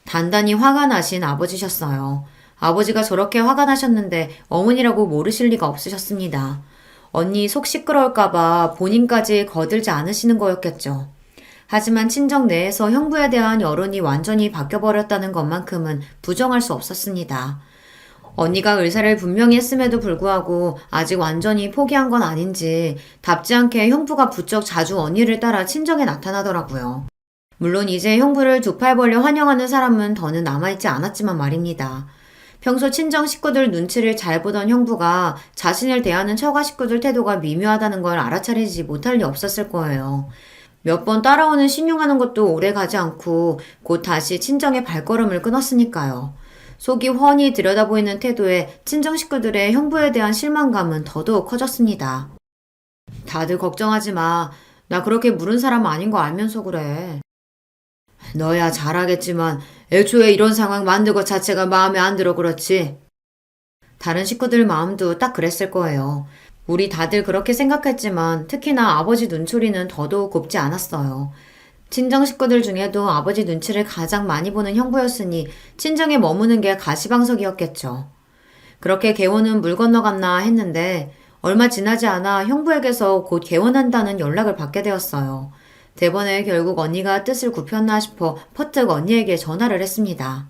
단단히 화가 나신 아버지셨어요. 아버지가 저렇게 화가 나셨는데 어머니라고 모르실 리가 없으셨습니다. 언니 속 시끄러울까봐 본인까지 거들지 않으시는 거였겠죠. 하지만 친정 내에서 형부에 대한 여론이 완전히 바뀌어버렸다는 것만큼은 부정할 수 없었습니다. 언니가 의사를 분명히 했음에도 불구하고 아직 완전히 포기한 건 아닌지 답지 않게 형부가 부쩍 자주 언니를 따라 친정에 나타나더라고요. 물론 이제 형부를 두 팔 벌려 환영하는 사람은 더는 남아있지 않았지만 말입니다. 평소 친정 식구들 눈치를 잘 보던 형부가 자신을 대하는 처가 식구들 태도가 미묘하다는 걸 알아차리지 못할 리 없었을 거예요. 몇 번 따라오는 신용하는 것도 오래 가지 않고 곧 다시 친정의 발걸음을 끊었으니까요. 속이 훤히 들여다보이는 태도에 친정 식구들의 형부에 대한 실망감은 더더욱 커졌습니다. 다들 걱정하지 마. 나 그렇게 물은 사람 아닌 거 알면서 그래. 너야 잘하겠지만 애초에 이런 상황 만든 것 자체가 마음에 안 들어 그렇지. 다른 식구들 마음도 딱 그랬을 거예요. 우리 다들 그렇게 생각했지만 특히나 아버지 눈초리는 더더욱 곱지 않았어요. 친정 식구들 중에도 아버지 눈치를 가장 많이 보는 형부였으니 친정에 머무는 게 가시방석이었겠죠. 그렇게 개원은 물 건너갔나 했는데 얼마 지나지 않아 형부에게서 곧 개원한다는 연락을 받게 되었어요. 대번에 결국 언니가 뜻을 굽혔나 싶어 퍼뜩 언니에게 전화를 했습니다.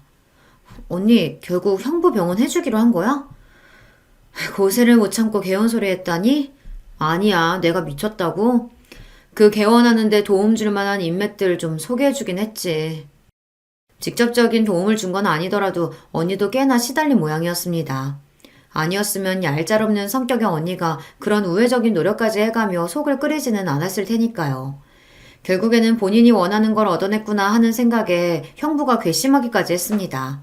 언니, 결국 형부 병원 해주기로 한 거야? 고세를 못 참고 개원 소리 했다니? 아니야, 내가 미쳤다고? 그 개원하는데 도움 줄 만한 인맥들 좀 소개해주긴 했지. 직접적인 도움을 준 건 아니더라도 언니도 꽤나 시달린 모양이었습니다. 아니었으면 얄짤없는 성격의 언니가 그런 우회적인 노력까지 해가며 속을 끓이지는 않았을 테니까요. 결국에는 본인이 원하는 걸 얻어냈구나 하는 생각에 형부가 괘씸하기까지 했습니다.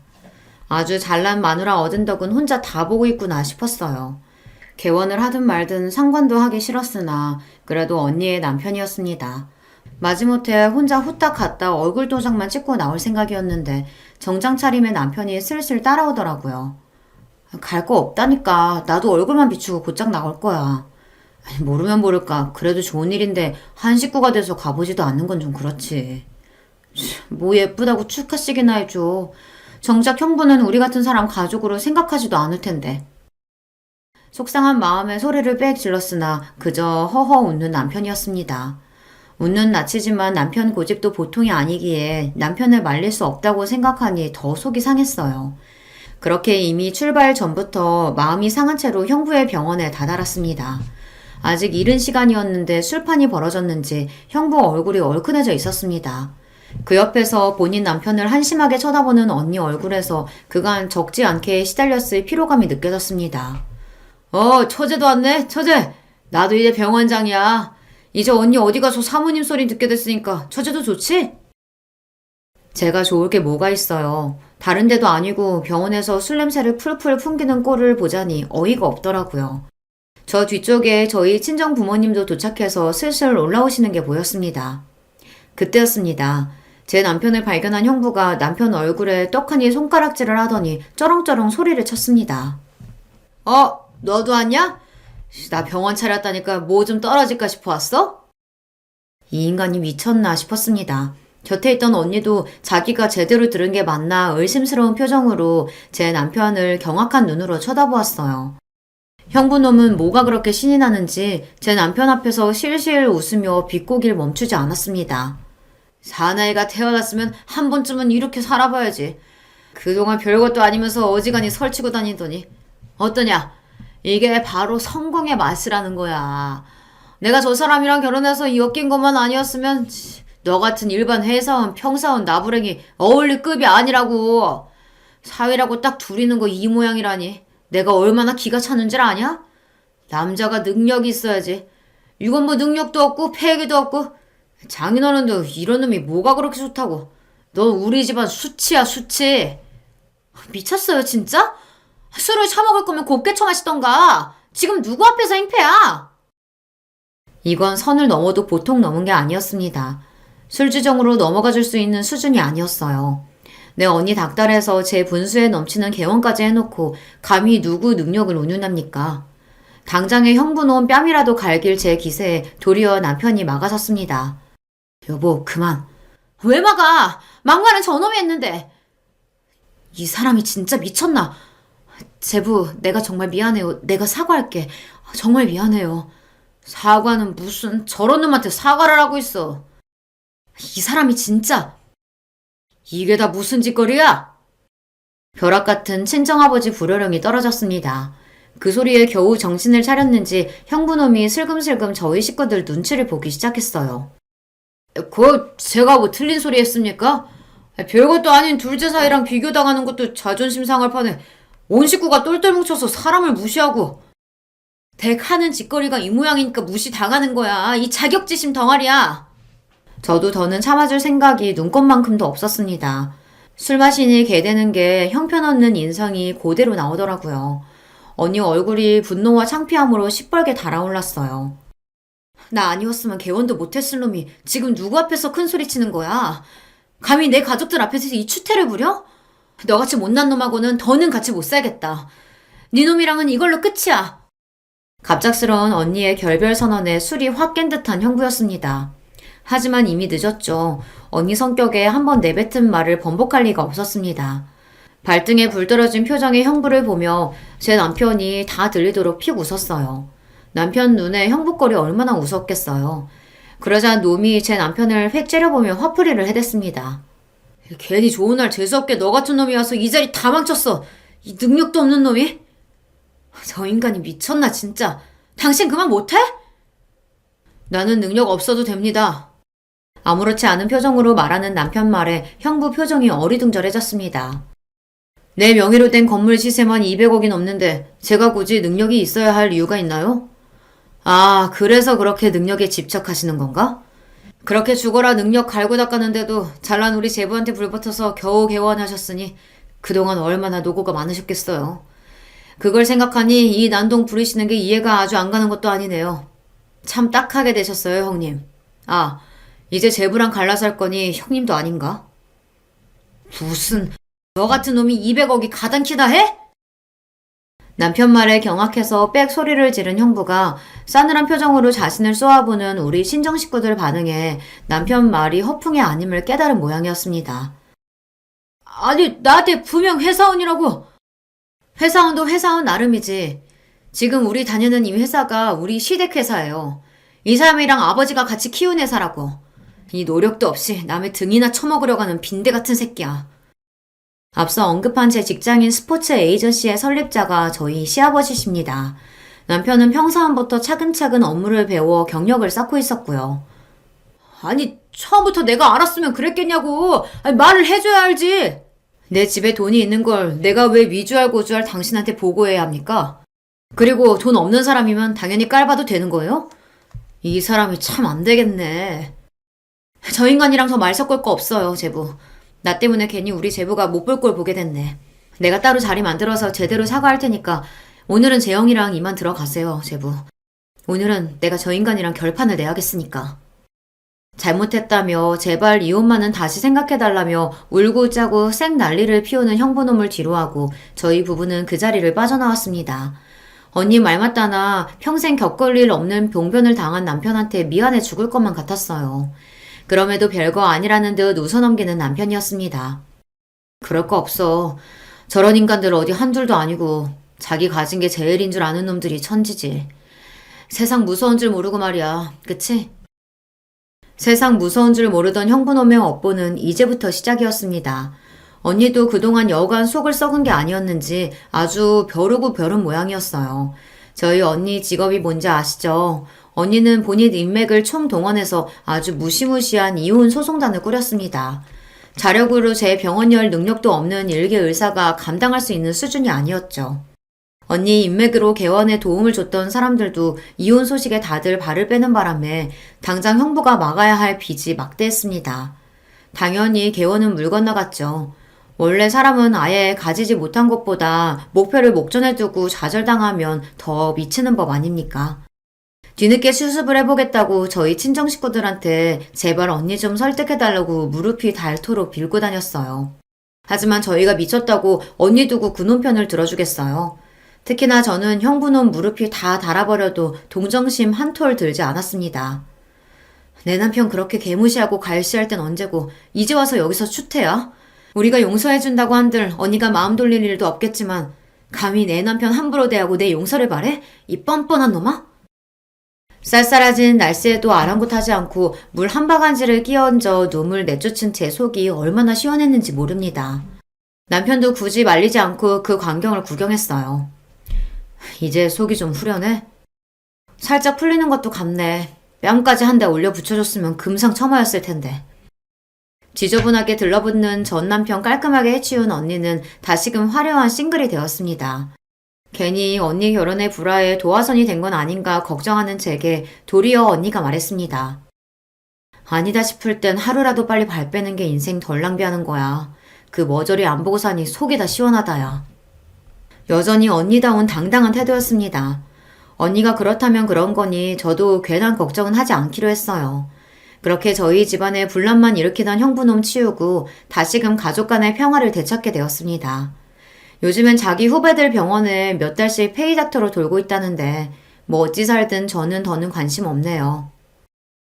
아주 잘난 마누라 얻은 덕은 혼자 다 보고 있구나 싶었어요. 개원을 하든 말든 상관도 하기 싫었으나 그래도 언니의 남편이었습니다. 마지못해 혼자 후딱 갔다 얼굴 도장만 찍고 나올 생각이었는데 정장 차림의 남편이 슬슬 따라오더라고요. 갈 거 없다니까. 나도 얼굴만 비추고 곧장 나올 거야. 모르면 모를까. 그래도 좋은 일인데 한 식구가 돼서 가보지도 않는 건 좀 그렇지. 뭐 예쁘다고 축하식이나 해줘. 정작 형부는 우리 같은 사람 가족으로 생각하지도 않을 텐데. 속상한 마음에 소리를 빽 질렀으나 그저 허허 웃는 남편이었습니다. 웃는 낯이지만 남편 고집도 보통이 아니기에 남편을 말릴 수 없다고 생각하니 더 속이 상했어요. 그렇게 이미 출발 전부터 마음이 상한 채로 형부의 병원에 다다랐습니다. 아직 이른 시간이었는데 술판이 벌어졌는지 형부 얼굴이 얼큰해져 있었습니다. 그 옆에서 본인 남편을 한심하게 쳐다보는 언니 얼굴에서 그간 적지 않게 시달렸을 피로감이 느껴졌습니다. 처제도 왔네, 처제. 나도 이제 병원장이야. 이제 언니 어디 가서 사모님 소리 듣게 됐으니까 처제도 좋지? 제가 좋을 게 뭐가 있어요. 다른 데도 아니고 병원에서 술 냄새를 풀풀 풍기는 꼴을 보자니 어이가 없더라고요. 저 뒤쪽에 저희 친정 부모님도 도착해서 슬슬 올라오시는 게 보였습니다. 그때였습니다. 제 남편을 발견한 형부가 남편 얼굴에 떡하니 손가락질을 하더니 쩌렁쩌렁 소리를 쳤습니다. 너도 왔냐? 나 병원 차렸다니까 뭐 좀 떨어질까 싶어 왔어? 이 인간이 미쳤나 싶었습니다. 곁에 있던 언니도 자기가 제대로 들은 게 맞나 의심스러운 표정으로 제 남편을 경악한 눈으로 쳐다보았어요. 형부놈은 뭐가 그렇게 신이 나는지 제 남편 앞에서 실실 웃으며 비꼬기를 멈추지 않았습니다. 사나이가 태어났으면 한 번쯤은 이렇게 살아봐야지. 그동안 별것도 아니면서 어지간히 설치고 다니더니 어떠냐? 이게 바로 성공의 맛이라는 거야. 내가 저 사람이랑 결혼해서 엮인 것만 아니었으면 너 같은 일반 회사원, 평사원, 나부랭이 어울릴 급이 아니라고. 사위라고 딱 둘이는 거 이 모양이라니. 내가 얼마나 기가 차는 줄 아냐? 남자가 능력이 있어야지. 이건 뭐 능력도 없고 패기도 없고. 장인어른도 이런 놈이 뭐가 그렇게 좋다고. 넌 우리 집안 수치야, 수치. 미쳤어요 진짜? 술을 처먹을 거면 곱게 처마시던가. 지금 누구 앞에서 행패야? 이건 선을 넘어도 보통 넘은 게 아니었습니다. 술주정으로 넘어가 줄 수 있는 수준이 아니었어요. 내 언니 닥달해서 제 분수에 넘치는 개원까지 해놓고 감히 누구 능력을 운운합니까? 당장에 형부놈 뺨이라도 갈길 제 기세에 도리어 남편이 막아섰습니다. 여보, 그만. 왜 막아? 막말은 저놈이 했는데. 이 사람이 진짜 미쳤나? 제부, 내가 정말 미안해요. 내가 사과할게. 정말 미안해요. 사과는 무슨 저런 놈한테 사과를 하고 있어. 이 사람이 진짜. 이게 다 무슨 짓거리야? 벼락 같은 친정아버지 불호령이 떨어졌습니다. 그 소리에 겨우 정신을 차렸는지 형부놈이 슬금슬금 저희 식구들 눈치를 보기 시작했어요. 제가 뭐 틀린 소리 했습니까? 별것도 아닌 둘째 사이랑 비교당하는 것도 자존심 상할 판에 온 식구가 똘똘 뭉쳐서 사람을 무시하고. 댁 하는 짓거리가 이 모양이니까 무시당하는 거야. 이 자격지심 덩어리야. 저도 더는 참아줄 생각이 눈꼽만큼도 없었습니다. 술 마시니 개되는 게 형편없는 인상이 그대로 나오더라고요. 언니 얼굴이 분노와 창피함으로 시뻘게 달아올랐어요. 나 아니었으면 개원도 못했을 놈이 지금 누구 앞에서 큰 소리 치는 거야? 감히 내 가족들 앞에서 이 추태를 부려? 너같이 못난 놈하고는 더는 같이 못 살겠다. 네 놈이랑은 이걸로 끝이야. 갑작스러운 언니의 결별 선언에 술이 확 깬 듯한 형부였습니다. 하지만 이미 늦었죠. 언니 성격에 한번 내뱉은 말을 번복할 리가 없었습니다. 발등에 불 떨어진 표정의 형부를 보며 제 남편이 다 들리도록 픽 웃었어요. 남편 눈에 형부꼴이 얼마나 웃었겠어요. 그러자 놈이 제 남편을 획 째려보며 화풀이를 해댔습니다. 괜히 좋은 날 재수없게 너 같은 놈이 와서 이 자리 다 망쳤어. 이 능력도 없는 놈이? 저 인간이 미쳤나 진짜. 당신 그만 못해? 나는 능력 없어도 됩니다. 아무렇지 않은 표정으로 말하는 남편 말에 형부 표정이 어리둥절해졌습니다. 내 명의로 된 건물 시세만 200억이 넘는데 제가 굳이 능력이 있어야 할 이유가 있나요? 아, 그래서 그렇게 능력에 집착하시는 건가? 그렇게 죽어라 능력 갈고 닦았는데도 잘난 우리 제부한테 불붙어서 겨우 개원하셨으니 그동안 얼마나 노고가 많으셨겠어요. 그걸 생각하니 이 난동 부리시는 게 이해가 아주 안 가는 것도 아니네요. 참 딱하게 되셨어요, 형님. 아, 이제 제부랑 갈라서 할 거니 형님도 아닌가? 무슨 너 같은 놈이 200억이 가당키나 해? 남편 말에 경악해서 빽 소리를 지른 형부가 싸늘한 표정으로 자신을 쏘아보는 우리 친정 식구들 반응에 남편 말이 허풍이 아님을 깨달은 모양이었습니다. 아니, 나한테 분명 회사원이라고. 회사원도 회사원 나름이지. 지금 우리 다니는 이 회사가 우리 시댁 회사예요. 이 사람이랑 아버지가 같이 키운 회사라고. 이 노력도 없이 남의 등이나 쳐먹으려고 하는 빈대 같은 새끼야. 앞서 언급한 제 직장인 스포츠 에이전시의 설립자가 저희 시아버지십니다. 남편은 평사원부터 차근차근 업무를 배워 경력을 쌓고 있었고요. 아니, 처음부터 내가 알았으면 그랬겠냐고. 아니, 말을 해줘야 알지. 내 집에 돈이 있는 걸 내가 왜 위주할 고주할 당신한테 보고해야 합니까? 그리고 돈 없는 사람이면 당연히 깔봐도 되는 거예요? 이 사람이 참 안 되겠네. 저 인간이랑 더 말 섞을 거 없어요, 제부. 나 때문에 괜히 우리 제부가 못 볼 걸 보게 됐네. 내가 따로 자리 만들어서 제대로 사과할 테니까 오늘은 재영이랑 이만 들어가세요, 제부. 오늘은 내가 저 인간이랑 결판을 내야겠으니까. 잘못했다며 제발 이혼만은 다시 생각해달라며 울고 짜고 쌩 난리를 피우는 형부놈을 뒤로하고 저희 부부는 그 자리를 빠져나왔습니다. 언니 말 맞다나 평생 겪을 일 없는 병변을 당한 남편한테 미안해 죽을 것만 같았어요. 그럼에도 별거 아니라는 듯 웃어넘기는 남편이었습니다. 그럴 거 없어. 저런 인간들 어디 한둘도 아니고 자기 가진 게 제일인 줄 아는 놈들이 천지지. 세상 무서운 줄 모르고 말이야. 그치? 세상 무서운 줄 모르던 형부놈의 업보는 이제부터 시작이었습니다. 언니도 그동안 여간 속을 썩은 게 아니었는지 아주 벼르고 벼른 모양이었어요. 저희 언니 직업이 뭔지 아시죠? 언니는 본인 인맥을 총동원해서 아주 무시무시한 이혼 소송단을 꾸렸습니다. 자력으로 제 병원 열 능력도 없는 일개 의사가 감당할 수 있는 수준이 아니었죠. 언니 인맥으로 개원에 도움을 줬던 사람들도 이혼 소식에 다들 발을 빼는 바람에 당장 형부가 막아야 할 빚이 막대했습니다. 당연히 개원은 물 건너갔죠. 원래 사람은 아예 가지지 못한 것보다 목표를 목전에 두고 좌절당하면 더 미치는 법 아닙니까? 뒤늦게 수습을 해보겠다고 저희 친정 식구들한테 제발 언니 좀 설득해달라고 무릎이 닳도록 빌고 다녔어요. 하지만 저희가 미쳤다고 언니 두고 그놈 편을 들어주겠어요. 특히나 저는 형부놈 무릎이 다 닳아버려도 동정심 한 톨 들지 않았습니다. 내 남편 그렇게 개무시하고 갈시할 땐 언제고 이제 와서 여기서 추태야? 우리가 용서해준다고 한들 언니가 마음 돌릴 일도 없겠지만 감히 내 남편 함부로 대하고 내 용서를 바래? 이 뻔뻔한 놈아? 쌀쌀해진 날씨에도 아랑곳하지 않고 물 한 바가지를 끼얹어 눈물 내쫓은 제 속이 얼마나 시원했는지 모릅니다. 남편도 굳이 말리지 않고 그 광경을 구경했어요. 이제 속이 좀 후련해? 살짝 풀리는 것도 같네. 뺨까지 한 대 올려 붙여줬으면 금상첨화였을 텐데. 지저분하게 들러붙는 전 남편 깔끔하게 해치운 언니는 다시금 화려한 싱글이 되었습니다. 괜히 언니 결혼에 불화해 도화선이 된 건 아닌가 걱정하는 제게 도리어 언니가 말했습니다. 아니다 싶을 땐 하루라도 빨리 발 빼는 게 인생 덜 낭비하는 거야. 그 머저리 안 보고 사니 속이 다 시원하다야. 여전히 언니다운 당당한 태도였습니다. 언니가 그렇다면 그런 거니 저도 괜한 걱정은 하지 않기로 했어요. 그렇게 저희 집안에 분란만 일으키던 형부놈 치우고 다시금 가족 간의 평화를 되찾게 되었습니다. 요즘엔 자기 후배들 병원에 몇 달씩 페이닥터로 돌고 있다는데 뭐 어찌 살든 저는 더는 관심 없네요.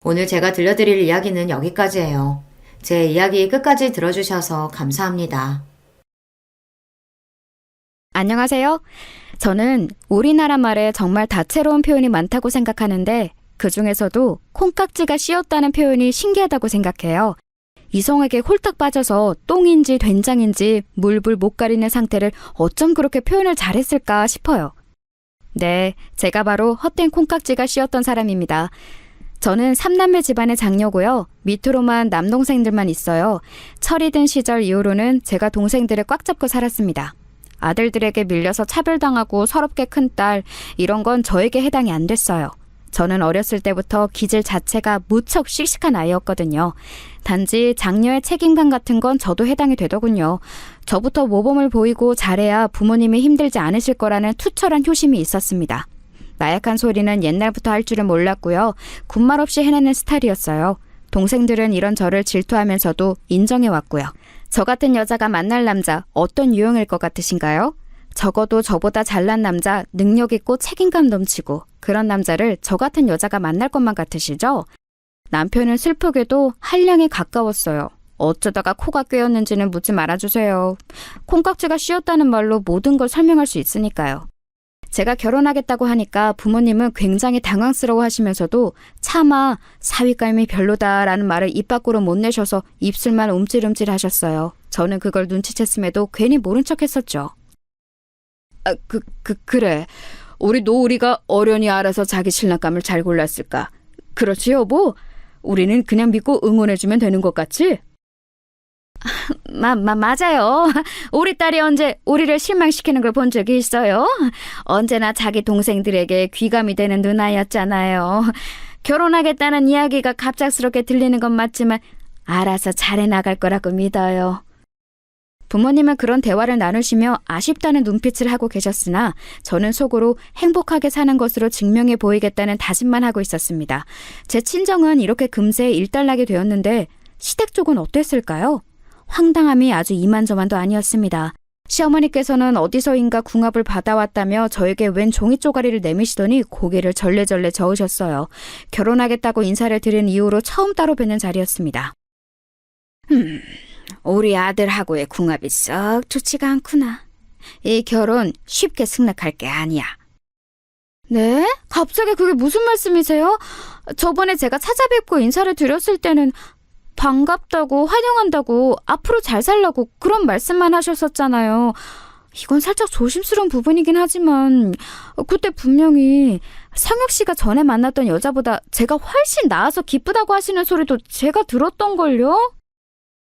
오늘 제가 들려드릴 이야기는 여기까지예요. 제 이야기 끝까지 들어주셔서 감사합니다. 안녕하세요. 저는 우리나라 말에 정말 다채로운 표현이 많다고 생각하는데 그 중에서도 콩깍지가 씌었다는 표현이 신기하다고 생각해요. 이성에게 홀딱 빠져서 똥인지 된장인지 물불 못 가리는 상태를 어쩜 그렇게 표현을 잘했을까 싶어요. 네, 제가 바로 헛된 콩깍지가 씌었던 사람입니다. 저는 3남매 집안의 장녀고요. 밑으로만 남동생들만 있어요. 철이 든 시절 이후로는 제가 동생들을 꽉 잡고 살았습니다. 아들들에게 밀려서 차별당하고 서럽게 큰 딸, 이런 건 저에게 해당이 안 됐어요. 저는 어렸을 때부터 기질 자체가 무척 씩씩한 아이였거든요. 단지 장녀의 책임감 같은 건 저도 해당이 되더군요. 저부터 모범을 보이고 잘해야 부모님이 힘들지 않으실 거라는 투철한 효심이 있었습니다. 나약한 소리는 옛날부터 할 줄은 몰랐고요. 군말 없이 해내는 스타일이었어요. 동생들은 이런 저를 질투하면서도 인정해왔고요. 저 같은 여자가 만날 남자 어떤 유형일 것 같으신가요? 적어도 저보다 잘난 남자, 능력 있고 책임감 넘치고 그런 남자를 저 같은 여자가 만날 것만 같으시죠? 남편은 슬프게도 한량에 가까웠어요. 어쩌다가 코가 꿰었는지는 묻지 말아주세요. 콩깍지가 씌었다는 말로 모든 걸 설명할 수 있으니까요. 제가 결혼하겠다고 하니까 부모님은 굉장히 당황스러워 하시면서도 차마 사위감이 별로다라는 말을 입 밖으로 못 내셔서 입술만 움찔움찔 하셨어요. 저는 그걸 눈치챘음에도 괜히 모른 척 했었죠. 그래. 우리 노우리가 어련히 알아서 자기 신랑감을 잘 골랐을까? 그렇지 여보? 우리는 그냥 믿고 응원해주면 되는 것 같지? 맞아요. 우리 딸이 언제 우리를 실망시키는 걸 본 적이 있어요? 언제나 자기 동생들에게 귀감이 되는 누나였잖아요. 결혼하겠다는 이야기가 갑작스럽게 들리는 건 맞지만 알아서 잘해 나갈 거라고 믿어요. 부모님은 그런 대화를 나누시며 아쉽다는 눈빛을 하고 계셨으나 저는 속으로 행복하게 사는 것으로 증명해 보이겠다는 다짐만 하고 있었습니다. 제 친정은 이렇게 금세 일단락이 되었는데 시댁 쪽은 어땠을까요? 황당함이 아주 이만저만도 아니었습니다. 시어머니께서는 어디서인가 궁합을 받아왔다며 저에게 웬 종이 쪼가리를 내미시더니 고개를 절레절레 저으셨어요. 결혼하겠다고 인사를 드린 이후로 처음 따로 뵙는 자리였습니다. 우리 아들하고의 궁합이 썩 좋지가 않구나. 이 결혼 쉽게 승낙할 게 아니야. 네? 갑자기 그게 무슨 말씀이세요? 저번에 제가 찾아뵙고 인사를 드렸을 때는 반갑다고 환영한다고 앞으로 잘 살라고 그런 말씀만 하셨었잖아요. 이건 살짝 조심스러운 부분이긴 하지만 그때 분명히 성혁 씨가 전에 만났던 여자보다 제가 훨씬 나아서 기쁘다고 하시는 소리도 제가 들었던걸요?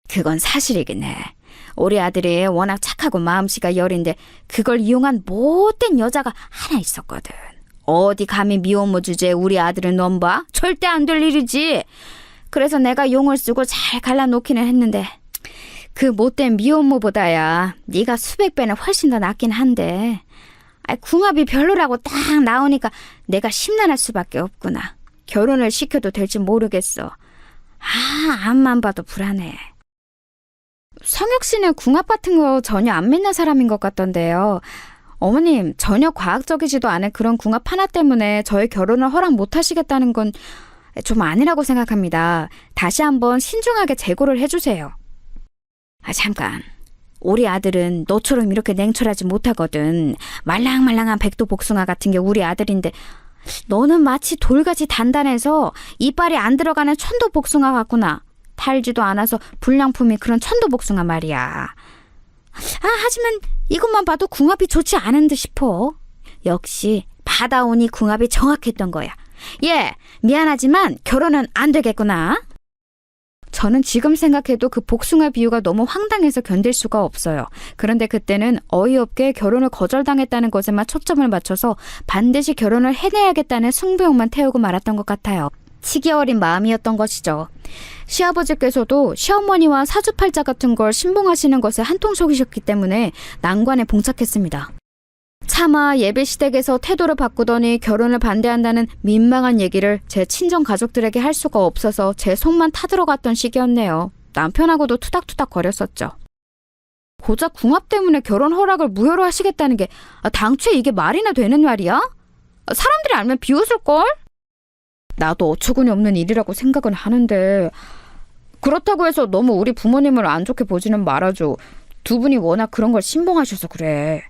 그건 사실이긴 해. 우리 아들이 워낙 착하고 마음씨가 여린데 그걸 이용한 못된 여자가 하나 있었거든. 어디 감히 미혼모 주제에 우리 아들을 넘봐? 절대 안 될 일이지. 그래서 내가 용을 쓰고 잘 갈라놓기는 했는데 그 못된 미혼모보다야 네가 수백 배는 훨씬 더 낫긴 한데 궁합이 별로라고 딱 나오니까 내가 심란할 수밖에 없구나. 결혼을 시켜도 될지 모르겠어. 앞만 봐도 불안해. 성혁 씨는 궁합 같은 거 전혀 안 믿는 사람인 것 같던데요. 어머님, 전혀 과학적이지도 않은 그런 궁합 하나 때문에 저의 결혼을 허락 못 하시겠다는 건 좀 아니라고 생각합니다. 다시 한번 신중하게 재고를 해주세요. 잠깐. 우리 아들은 너처럼 이렇게 냉철하지 못하거든. 말랑말랑한 백두복숭아 같은 게 우리 아들인데 너는 마치 돌같이 단단해서 이빨이 안 들어가는 천도복숭아 같구나. 달지도 않아서 불량품이 그런 천도복숭아 말이야. 하지만 이것만 봐도 궁합이 좋지 않은 듯 싶어. 역시 받아오니 궁합이 정확했던 거야. 미안하지만 결혼은 안 되겠구나. 저는 지금 생각해도 그 복숭아 비유가 너무 황당해서 견딜 수가 없어요. 그런데 그때는 어이없게 결혼을 거절당했다는 것에만 초점을 맞춰서 반드시 결혼을 해내야겠다는 승부욕만 태우고 말았던 것 같아요. 치기 어린 마음이었던 것이죠. 시아버지께서도 시어머니와 사주팔자 같은 걸 신봉하시는 것에 한통 속이셨기 때문에 난관에 봉착했습니다. 차마 예비시댁에서 태도를 바꾸더니 결혼을 반대한다는 민망한 얘기를 제 친정 가족들에게 할 수가 없어서 제 속만 타들어갔던 시기였네요. 남편하고도 투닥투닥 거렸었죠. 고작 궁합 때문에 결혼 허락을 무효로 하시겠다는 게 당초에 이게 말이나 되는 말이야? 사람들이 알면 비웃을걸? 나도 어처구니 없는 일이라고 생각은 하는데 그렇다고 해서 너무 우리 부모님을 안 좋게 보지는 말아줘. 두 분이 워낙 그런 걸 신봉하셔서 그래.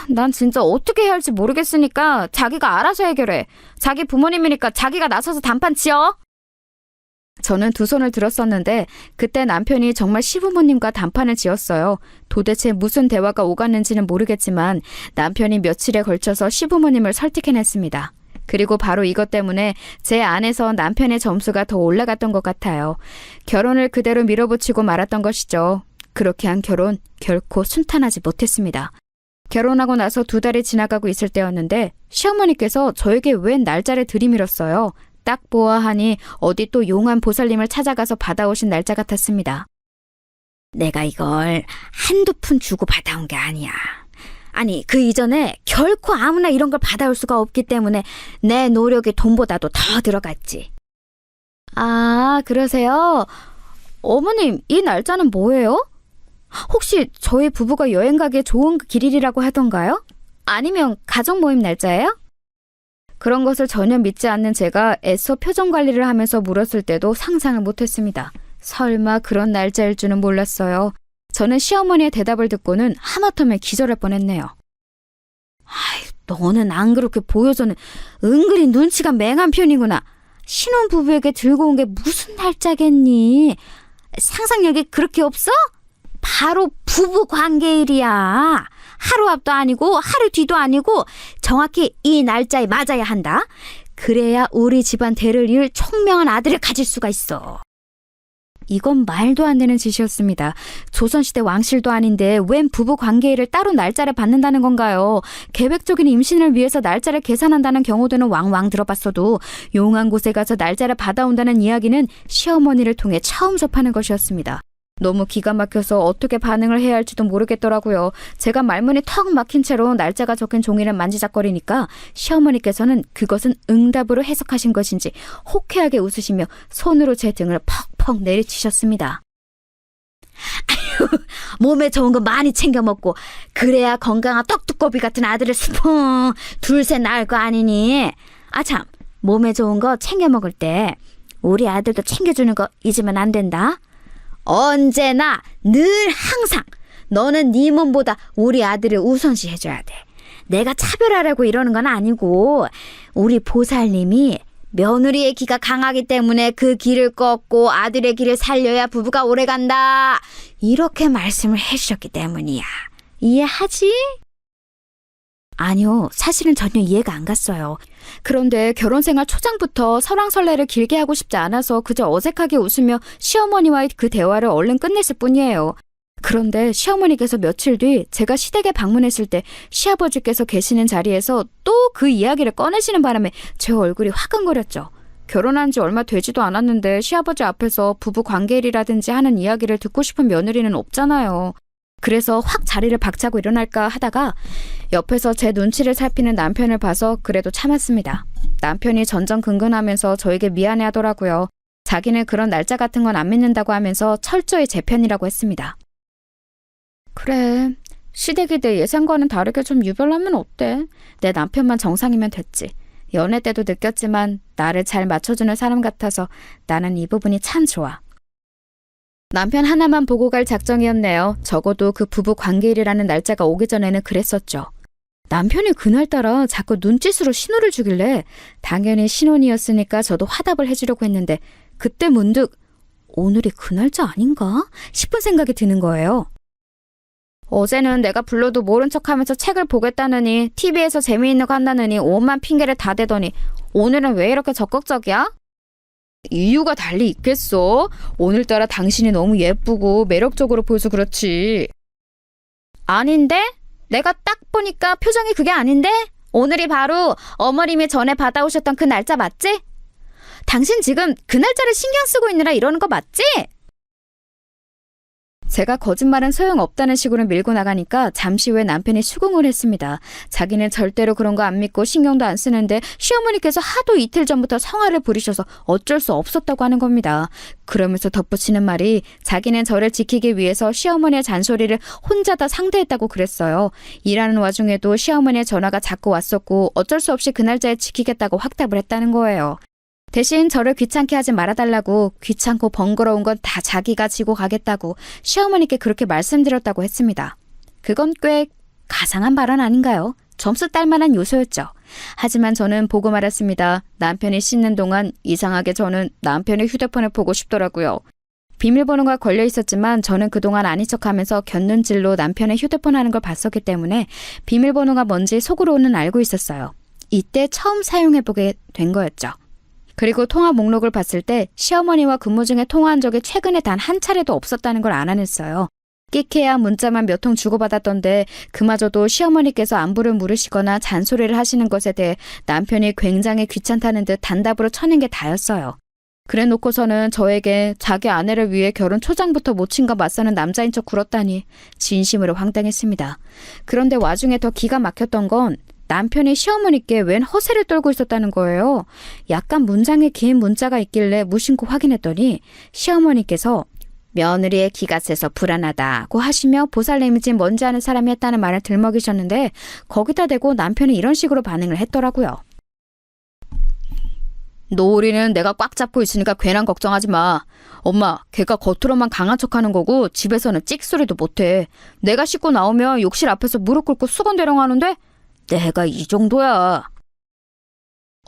난 진짜 어떻게 해야 할지 모르겠으니까 자기가 알아서 해결해. 자기 부모님이니까 자기가 나서서 단판 치어. 저는 두 손을 들었었는데 그때 남편이 정말 시부모님과 단판을 지었어요. 도대체 무슨 대화가 오갔는지는 모르겠지만 남편이 며칠에 걸쳐서 시부모님을 설득해냈습니다. 그리고 바로 이것 때문에 제 안에서 남편의 점수가 더 올라갔던 것 같아요. 결혼을 그대로 밀어붙이고 말았던 것이죠. 그렇게 한 결혼 결코 순탄하지 못했습니다. 결혼하고 나서 2달이 지나가고 있을 때였는데 시어머니께서 저에게 웬 날짜를 들이밀었어요. 딱 보아하니 어디 또 용한 보살님을 찾아가서 받아오신 날짜 같았습니다. 내가 이걸 한두 푼 주고 받아온 게 아니야. 아니 그 이전에 결코 아무나 이런 걸 받아올 수가 없기 때문에 내 노력이 돈보다도 더 들어갔지. 그러세요? 어머님, 이 날짜는 뭐예요? 혹시 저희 부부가 여행 가기에 좋은 길이라고 하던가요? 아니면 가족 모임 날짜예요? 그런 것을 전혀 믿지 않는 제가 애써 표정 관리를 하면서 물었을 때도 상상을 못했습니다. 설마 그런 날짜일 줄은 몰랐어요. 저는 시어머니의 대답을 듣고는 하마터면 기절할 뻔했네요. 너는 안 그렇게 보여서는 은근히 눈치가 맹한 편이구나. 신혼부부에게 들고 온 게 무슨 날짜겠니? 상상력이 그렇게 없어? 바로 부부관계일이야. 하루 앞도 아니고 하루 뒤도 아니고 정확히 이 날짜에 맞아야 한다. 그래야 우리 집안 대를 이을 총명한 아들을 가질 수가 있어. 이건 말도 안 되는 짓이었습니다. 조선시대 왕실도 아닌데 웬 부부관계일을 따로 날짜를 받는다는 건가요? 계획적인 임신을 위해서 날짜를 계산한다는 경우도는 왕왕 들어봤어도 용한 곳에 가서 날짜를 받아온다는 이야기는 시어머니를 통해 처음 접하는 것이었습니다. 너무 기가 막혀서 어떻게 반응을 해야 할지도 모르겠더라고요. 제가 말문이 턱 막힌 채로 날짜가 적힌 종이를 만지작거리니까 시어머니께서는 그것은 응답으로 해석하신 것인지 호쾌하게 웃으시며 손으로 제 등을 퍽퍽 내리치셨습니다. 아유, 몸에 좋은 거 많이 챙겨 먹고 그래야 건강한 떡두꺼비 같은 아들을 수풍 둘셋 낳을 거 아니니. 참, 몸에 좋은 거 챙겨 먹을 때 우리 아들도 챙겨주는 거 잊으면 안 된다. 언제나 늘 항상 너는 네 몸보다 우리 아들을 우선시 해줘야 돼. 내가 차별하라고 이러는 건 아니고 우리 보살님이 며느리의 기가 강하기 때문에 그 기를 꺾고 아들의 기를 살려야 부부가 오래간다. 이렇게 말씀을 해주셨기 때문이야. 이해하지? 아니요, 사실은 전혀 이해가 안 갔어요. 그런데 결혼생활 초장부터 설왕설래를 길게 하고 싶지 않아서 그저 어색하게 웃으며 시어머니와의 그 대화를 얼른 끝냈을 뿐이에요. 그런데 시어머니께서 며칠 뒤 제가 시댁에 방문했을 때 시아버지께서 계시는 자리에서 또 그 이야기를 꺼내시는 바람에 제 얼굴이 화끈거렸죠. 결혼한 지 얼마 되지도 않았는데 시아버지 앞에서 부부 관계일이라든지 하는 이야기를 듣고 싶은 며느리는 없잖아요. 그래서 확 자리를 박차고 일어날까 하다가 옆에서 제 눈치를 살피는 남편을 봐서 그래도 참았습니다. 남편이 전전긍긍하면서 저에게 미안해하더라고요. 자기는 그런 날짜 같은 건 안 믿는다고 하면서 철저히 제 편이라고 했습니다. 그래, 시댁이 내 예상과는 다르게 좀 유별나면 어때? 내 남편만 정상이면 됐지. 연애 때도 느꼈지만 나를 잘 맞춰주는 사람 같아서 나는 이 부분이 참 좋아. 남편 하나만 보고 갈 작정이었네요. 적어도 그 부부 관계일이라는 날짜가 오기 전에는 그랬었죠. 남편이 그날따라 자꾸 눈짓으로 신호를 주길래 당연히 신혼이었으니까 저도 화답을 해주려고 했는데 그때 문득 오늘이 그 날짜 아닌가 싶은 생각이 드는 거예요. 어제는 내가 불러도 모른 척하면서 책을 보겠다느니 TV에서 재미있는 거 한다느니 온만 핑계를 다 대더니 오늘은 왜 이렇게 적극적이야? 이유가 달리 있겠어? 오늘따라 당신이 너무 예쁘고 매력적으로 보여서 그렇지. 아닌데? 내가 딱 보니까 표정이 그게 아닌데? 오늘이 바로 어머님이 전에 받아오셨던 그 날짜 맞지? 당신 지금 그 날짜를 신경 쓰고 있느라 이러는 거 맞지? 제가 거짓말은 소용없다는 식으로 밀고 나가니까 잠시 후에 남편이 수긍을 했습니다. 자기는 절대로 그런 거 안 믿고 신경도 안 쓰는데 시어머니께서 하도 이틀 전부터 성화를 부리셔서 어쩔 수 없었다고 하는 겁니다. 그러면서 덧붙이는 말이 자기는 저를 지키기 위해서 시어머니의 잔소리를 혼자 다 상대했다고 그랬어요. 일하는 와중에도 시어머니의 전화가 자꾸 왔었고 어쩔 수 없이 그 날짜에 지키겠다고 확답을 했다는 거예요. 대신 저를 귀찮게 하지 말아달라고 귀찮고 번거로운 건 다 자기가 지고 가겠다고 시어머니께 그렇게 말씀드렸다고 했습니다. 그건 꽤 가상한 발언 아닌가요? 점수 딸 만한 요소였죠. 하지만 저는 보고 말았습니다. 남편이 씻는 동안 이상하게 저는 남편의 휴대폰을 보고 싶더라고요. 비밀번호가 걸려 있었지만 저는 그동안 아닌 척하면서 곁눈질로 남편의 휴대폰 하는 걸 봤었기 때문에 비밀번호가 뭔지 속으로는 알고 있었어요. 이때 처음 사용해보게 된 거였죠. 그리고 통화 목록을 봤을 때 시어머니와 근무 중에 통화한 적이 최근에 단 한 차례도 없었다는 걸 알아냈어요. 끽해야 문자만 몇 통 주고받았던데 그마저도 시어머니께서 안부를 물으시거나 잔소리를 하시는 것에 대해 남편이 굉장히 귀찮다는 듯 단답으로 쳐낸 게 다였어요. 그래 놓고서는 저에게 자기 아내를 위해 결혼 초장부터 모친과 맞서는 남자인 척 굴었다니 진심으로 황당했습니다. 그런데 와중에 더 기가 막혔던 건 남편이 시어머니께 웬 허세를 떨고 있었다는 거예요. 약간 문장에 긴 문자가 있길래 무심코 확인했더니 시어머니께서 며느리의 기가 세서 불안하다고 하시며 보살내미지 뭔지 아는 사람이 했다는 말을 들먹이셨는데 거기다 대고 남편이 이런 식으로 반응을 했더라고요. 노을이는 내가 꽉 잡고 있으니까 괜한 걱정하지 마. 엄마, 걔가 겉으로만 강한 척하는 거고 집에서는 찍소리도 못해. 내가 씻고 나오면 욕실 앞에서 무릎 꿇고 수건대령 하는데 내가 이 정도야.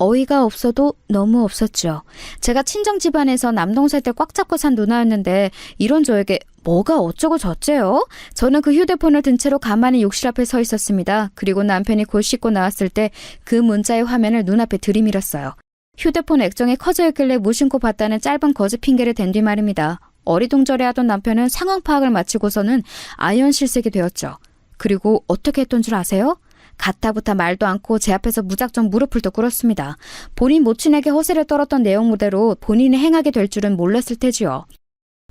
어이가 없어도 너무 없었죠. 제가 친정 집안에서 남동생 때 꽉 잡고 산 누나였는데 이런 저에게 뭐가 어쩌고 저쩌요? 저는 그 휴대폰을 든 채로 가만히 욕실 앞에 서 있었습니다. 그리고 남편이 곧 씻고 나왔을 때 그 문자의 화면을 눈앞에 들이밀었어요. 휴대폰 액정이 커져 있길래 무심코 봤다는 짧은 거짓 핑계를 댄 뒤 말입니다. 어리둥절해하던 남편은 상황 파악을 마치고서는 아연실색이 되었죠. 그리고 어떻게 했던 줄 아세요? 가타부타 말도 않고 제 앞에서 무작정 무릎을 또 꿇었습니다. 본인 모친에게 허세를 떨었던 내용무대로 본인이 행하게 될 줄은 몰랐을 테지요.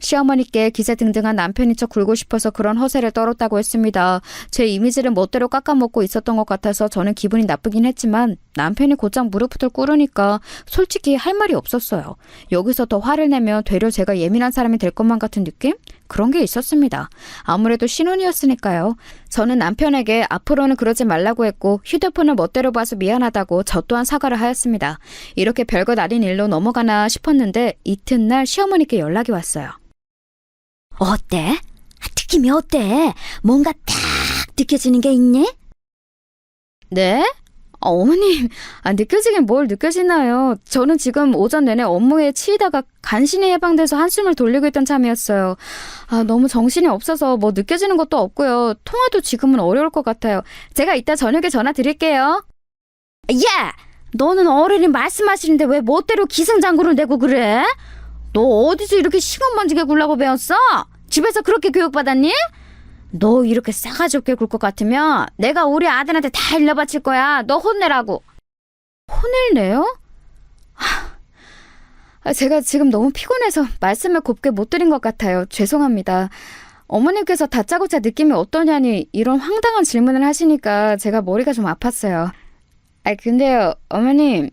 시어머니께 기세등등한 남편인 척 굴고 싶어서 그런 허세를 떨었다고 했습니다. 제 이미지를 멋대로 깎아먹고 있었던 것 같아서 저는 기분이 나쁘긴 했지만 남편이 곧장 무릎을 꿇으니까 솔직히 할 말이 없었어요. 여기서 더 화를 내면 되려 제가 예민한 사람이 될 것만 같은 느낌? 그런 게 있었습니다. 아무래도 신혼이었으니까요. 저는 남편에게 앞으로는 그러지 말라고 했고 휴대폰을 멋대로 봐서 미안하다고 저 또한 사과를 하였습니다. 이렇게 별것 아닌 일로 넘어가나 싶었는데 이튿날 시어머니께 연락이 왔어요. 어때? 느낌이 어때? 뭔가 딱 느껴지는 게 있니? 네? 어머님, 느껴지긴 뭘 느껴지나요? 저는 지금 오전 내내 업무에 치이다가 간신히 해방돼서 한숨을 돌리고 있던 참이었어요. 너무 정신이 없어서 뭐 느껴지는 것도 없고요. 통화도 지금은 어려울 것 같아요. 제가 이따 저녁에 전화 드릴게요. 야! 너는 어른이 말씀하시는데 왜 멋대로 기승장구를 내고 그래? 너 어디서 이렇게 시건번지게 굴라고 배웠어? 집에서 그렇게 교육받았니? 너 이렇게 싸가지 없게 굴 것 같으면 내가 우리 아들한테 다 일러바칠 거야. 너 혼내라고. 혼을 내요? 제가 지금 너무 피곤해서 말씀을 곱게 못 드린 것 같아요. 죄송합니다. 어머님께서 다짜고짜 느낌이 어떠냐니 이런 황당한 질문을 하시니까 제가 머리가 좀 아팠어요. 근데요, 어머님,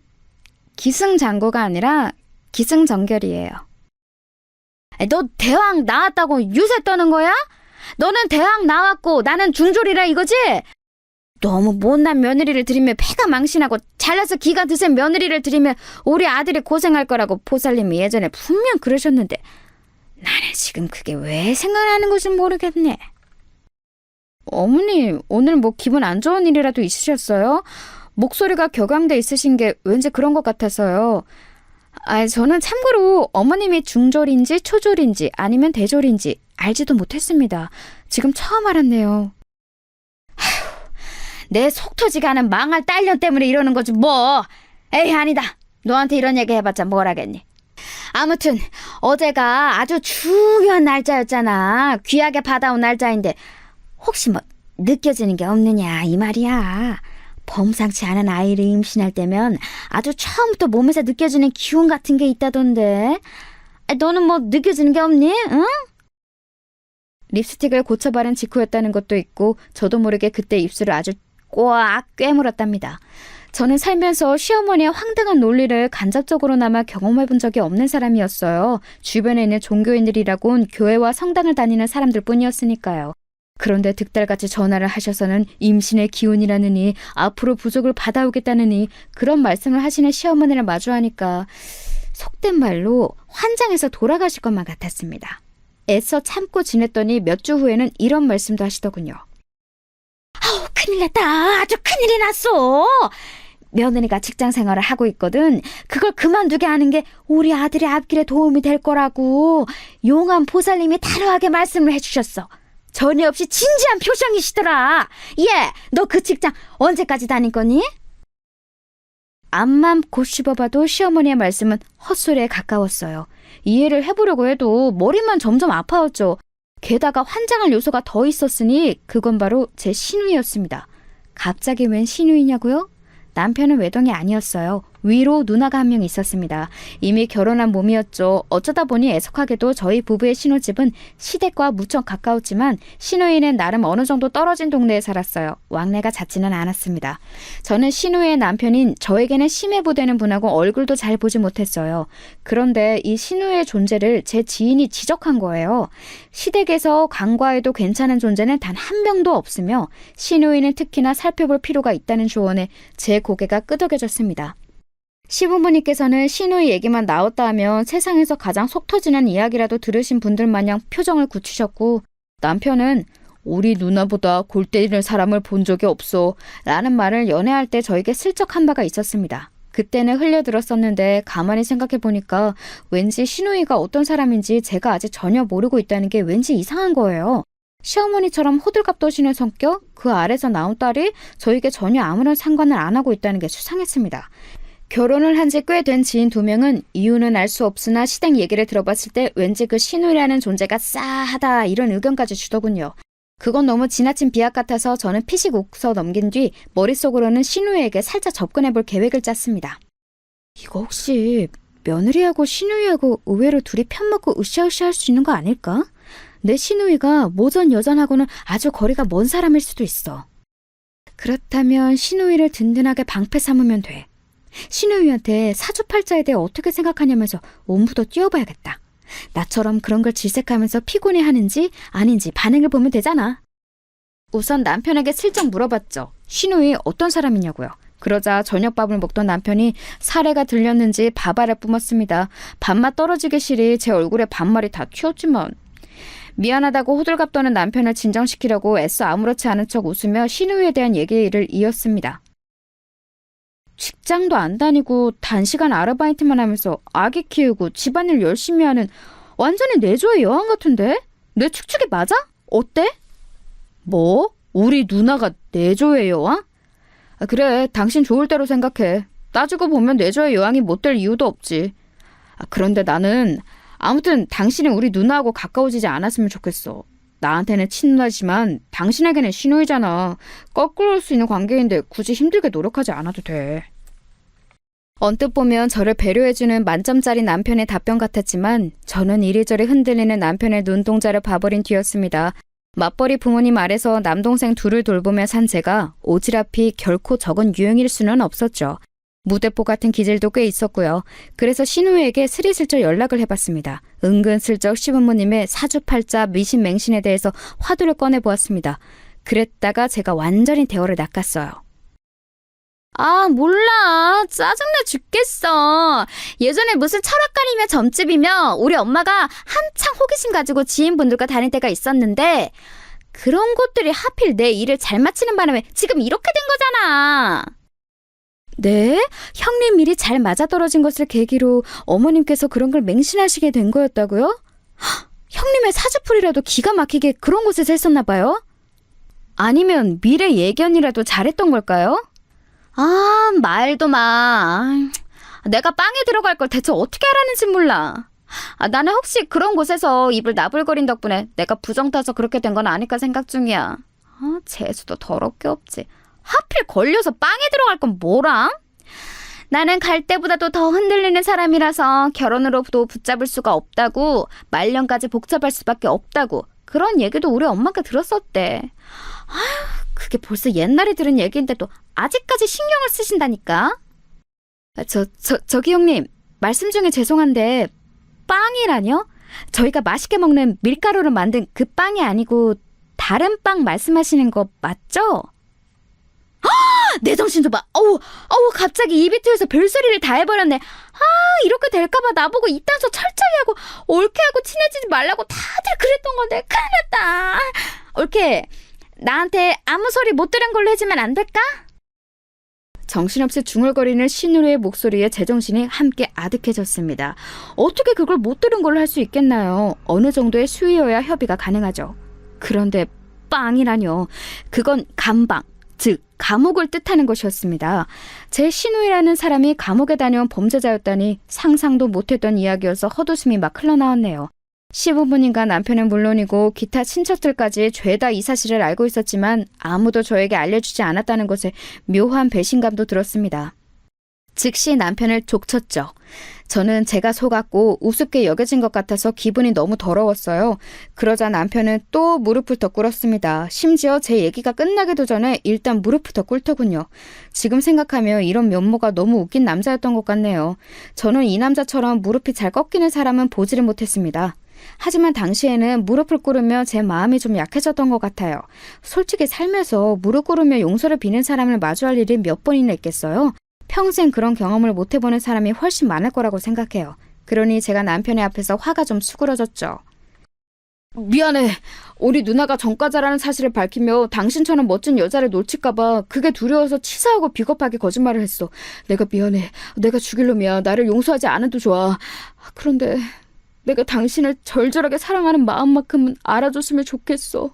기승장구가 아니라 기승전결이에요. 너 대학 나왔다고 유세 떠는 거야? 너는 대학 나왔고 나는 중졸이라 이거지? 너무 못난 며느리를 들이며 패가 망신하고 잘나서 기가 드센 며느리를 들이며 우리 아들이 고생할 거라고 보살님이 예전에 분명 그러셨는데 나는 지금 그게 왜 생각나는 건지 모르겠네. 어머니, 오늘 뭐 기분 안 좋은 일이라도 있으셨어요? 목소리가 격앙돼 있으신 게 왠지 그런 것 같아서요. 저는 참고로 어머님이 중졸인지 초졸인지 아니면 대졸인지 알지도 못했습니다. 지금 처음 알았네요. 내 속 터지게 하는 망할 딸년 때문에 이러는 거지 뭐. 에이, 아니다. 너한테 이런 얘기 해봤자 뭘 하겠니. 아무튼 어제가 아주 중요한 날짜였잖아. 귀하게 받아온 날짜인데 혹시 뭐 느껴지는 게 없느냐 이 말이야. 범상치 않은 아이를 임신할 때면 아주 처음부터 몸에서 느껴지는 기운 같은 게 있다던데. 너는 뭐 느껴지는 게 없니? 응? 립스틱을 고쳐 바른 직후였다는 것도 있고 저도 모르게 그때 입술을 아주 꽉 꿰물었답니다. 저는 살면서 시어머니의 황당한 논리를 간접적으로나마 경험해 본 적이 없는 사람이었어요. 주변에 있는 종교인들이라곤 교회와 성당을 다니는 사람들 뿐이었으니까요. 그런데 득달같이 전화를 하셔서는 임신의 기운이라느니 앞으로 부족을 받아오겠다느니 그런 말씀을 하시는 시어머니를 마주하니까 속된 말로 환장해서 돌아가실 것만 같았습니다. 애써 참고 지냈더니 몇 주 후에는 이런 말씀도 하시더군요. 아우, 큰일 났다. 아주 큰일이 났어. 며느리가 직장 생활을 하고 있거든. 그걸 그만두게 하는 게 우리 아들의 앞길에 도움이 될 거라고 용한 보살님이 단호하게 말씀을 해주셨어. 전혀 없이 진지한 표정이시더라. 너 그 직장 언제까지 다닐 거니? 앞만 곱씹어봐도 시어머니의 말씀은 헛소리에 가까웠어요. 이해를 해보려고 해도 머리만 점점 아파왔죠. 게다가 환장할 요소가 더 있었으니 그건 바로 제 시누이였습니다. 갑자기 웬 시누이냐고요? 남편은 외동이 아니었어요. 위로 누나가 한 명 있었습니다. 이미 결혼한 몸이었죠. 어쩌다 보니 애석하게도 저희 부부의 신혼집은 시댁과 무척 가까웠지만 시누이는 나름 어느 정도 떨어진 동네에 살았어요. 왕래가 잦지는 않았습니다. 저는 시누이의 남편인 저에게는 심해보되는 분하고 얼굴도 잘 보지 못했어요. 그런데 이 시누이의 존재를 제 지인이 지적한 거예요. 시댁에서 간과해도 괜찮은 존재는 단 한 명도 없으며 시누이는 특히나 살펴볼 필요가 있다는 조언에 제 고개가 끄덕여졌습니다. 시부모님께서는 시누이 얘기만 나왔다 하면 세상에서 가장 속 터지는 이야기라도 들으신 분들 마냥 표정을 굳히셨고 남편은 우리 누나보다 골 때리는 사람을 본 적이 없어 라는 말을 연애할 때 저에게 슬쩍 한 바가 있었습니다. 그때는 흘려들었었는데 가만히 생각해보니까 왠지 시누이가 어떤 사람인지 제가 아직 전혀 모르고 있다는 게 왠지 이상한 거예요. 시어머니처럼 호들갑 떠시는 성격, 그 아래서 나온 딸이 저에게 전혀 아무런 상관을 안 하고 있다는 게 수상했습니다. 결혼을 한 지 꽤 된 지인 2명은 이유는 알 수 없으나 시댁 얘기를 들어봤을 때 왠지 그 시누이라는 존재가 싸하다 이런 의견까지 주더군요. 그건 너무 지나친 비약 같아서 저는 피식 웃어 넘긴 뒤 머릿속으로는 시누이에게 살짝 접근해볼 계획을 짰습니다. 이거 혹시 며느리하고 시누이하고 의외로 둘이 편먹고 으쌰으쌰 할 수 있는 거 아닐까? 내 시누이가 모전 여전하고는 아주 거리가 먼 사람일 수도 있어. 그렇다면 시누이를 든든하게 방패 삼으면 돼. 시누이한테 사주팔자에 대해 어떻게 생각하냐면서 온부도 뛰어봐야겠다. 나처럼 그런 걸 질색하면서 피곤해하는지 아닌지 반응을 보면 되잖아. 우선 남편에게 슬쩍 물어봤죠. 시누이 어떤 사람이냐고요. 그러자 저녁밥을 먹던 남편이 사례가 들렸는지 밥알을 뿜었습니다. 밥맛 떨어지기 싫이 제 얼굴에 반말이 다 튀었지만 미안하다고 호들갑 떠는 남편을 진정시키려고 애써 아무렇지 않은 척 웃으며 시누이에 대한 얘기를 이었습니다. 직장도 안 다니고 단시간 아르바이트만 하면서 아기 키우고 집안일 열심히 하는 완전히 내조의 여왕 같은데? 내 축축이 맞아? 어때? 뭐? 우리 누나가 내조의 여왕? 그래, 당신 좋을 대로 생각해. 따지고 보면 내조의 여왕이 못 될 이유도 없지. 그런데 나는 아무튼 당신은 우리 누나하고 가까워지지 않았으면 좋겠어. 나한테는 친누나지만 당신에게는 시누이잖아. 거꾸로 올 수 있는 관계인데 굳이 힘들게 노력하지 않아도 돼. 언뜻 보면 저를 배려해주는 만점짜리 남편의 답변 같았지만 저는 이리저리 흔들리는 남편의 눈동자를 봐버린 뒤였습니다. 맞벌이 부모님 아래서 남동생 둘을 돌보며 산 제가 오지랖이 결코 적은 유형일 수는 없었죠. 무대포 같은 기질도 꽤 있었고요. 그래서 신우에게 스리슬쩍 연락을 해봤습니다. 은근슬쩍 시부모님의 사주팔자 미신맹신에 대해서 화두를 꺼내보았습니다. 그랬다가 제가 완전히 대화를 낚았어요. 아, 몰라. 짜증나 죽겠어. 예전에 무슨 철학관이며 점집이며 우리 엄마가 한창 호기심 가지고 지인분들과 다닐 때가 있었는데 그런 곳들이 하필 내 일을 잘 마치는 바람에 지금 이렇게 된 거잖아. 네? 형님 일이 잘 맞아떨어진 것을 계기로 어머님께서 그런 걸 맹신하시게 된 거였다고요? 헉, 형님의 사주풀이라도 기가 막히게 그런 곳에서 했었나 봐요? 아니면 미래 예견이라도 잘했던 걸까요? 아, 말도 마. 내가 빵에 들어갈 걸 대체 어떻게 알았는지 몰라. 나는 혹시 그런 곳에서 입을 나불거린 덕분에 내가 부정 타서 그렇게 된 건 아닐까 생각 중이야. 재수도 더럽게 없지. 하필 걸려서 빵에 들어갈 건 뭐람? 나는 갈 때보다도 더 흔들리는 사람이라서 결혼으로도 붙잡을 수가 없다고, 말년까지 복잡할 수밖에 없다고 그런 얘기도 우리 엄마가 들었었대. 그게 벌써 옛날에 들은 얘기인데도 아직까지 신경을 쓰신다니까. 저기 형님, 말씀 중에 죄송한데 빵이라뇨? 저희가 맛있게 먹는 밀가루로 만든 그 빵이 아니고 다른 빵 말씀하시는 거 맞죠? 내 정신 좀 봐. 갑자기 입이 트여서 별소리를 다 해버렸네. 이렇게 될까봐 나보고 이딴 소 철저히 하고 올케하고 친해지지 말라고 다들 그랬던 건데 큰일 났다. 올케, 나한테 아무 소리 못 들은 걸로 해주면 안 될까? 정신없이 중얼거리는 신우의 목소리에 제정신이 함께 아득해졌습니다. 어떻게 그걸 못 들은 걸로 할 수 있겠나요? 어느 정도의 수위여야 협의가 가능하죠. 그런데 빵이라뇨. 그건 감방, 즉 감옥을 뜻하는 것이었습니다. 제 신우이라는 사람이 감옥에 다녀온 범죄자였다니 상상도 못했던 이야기여서 헛웃음이 막 흘러나왔네요. 시부모님과 남편은 물론이고 기타 친척들까지 죄다 이 사실을 알고 있었지만 아무도 저에게 알려주지 않았다는 것에 묘한 배신감도 들었습니다. 즉시 남편을 족쳤죠. 저는 제가 속았고 우습게 여겨진 것 같아서 기분이 너무 더러웠어요. 그러자 남편은 또 무릎을 더 꿇었습니다. 심지어 제 얘기가 끝나기도 전에 일단 무릎을 더 꿇더군요. 지금 생각하면 이런 면모가 너무 웃긴 남자였던 것 같네요. 저는 이 남자처럼 무릎이 잘 꺾이는 사람은 보지를 못했습니다. 하지만 당시에는 무릎을 꿇으며 제 마음이 좀 약해졌던 것 같아요. 솔직히 살면서 무릎 꿇으며 용서를 비는 사람을 마주할 일이 몇 번이나 있겠어요? 평생 그런 경험을 못 해보는 사람이 훨씬 많을 거라고 생각해요. 그러니 제가 남편의 앞에서 화가 좀 수그러졌죠. 미안해. 우리 누나가 전과자라는 사실을 밝히며 당신처럼 멋진 여자를 놓칠까봐 그게 두려워서 치사하고 비겁하게 거짓말을 했어. 내가 미안해. 내가 죽일 놈이야. 나를 용서하지 않아도 좋아. 그런데 내가 당신을 절절하게 사랑하는 마음만큼은 알아줬으면 좋겠어.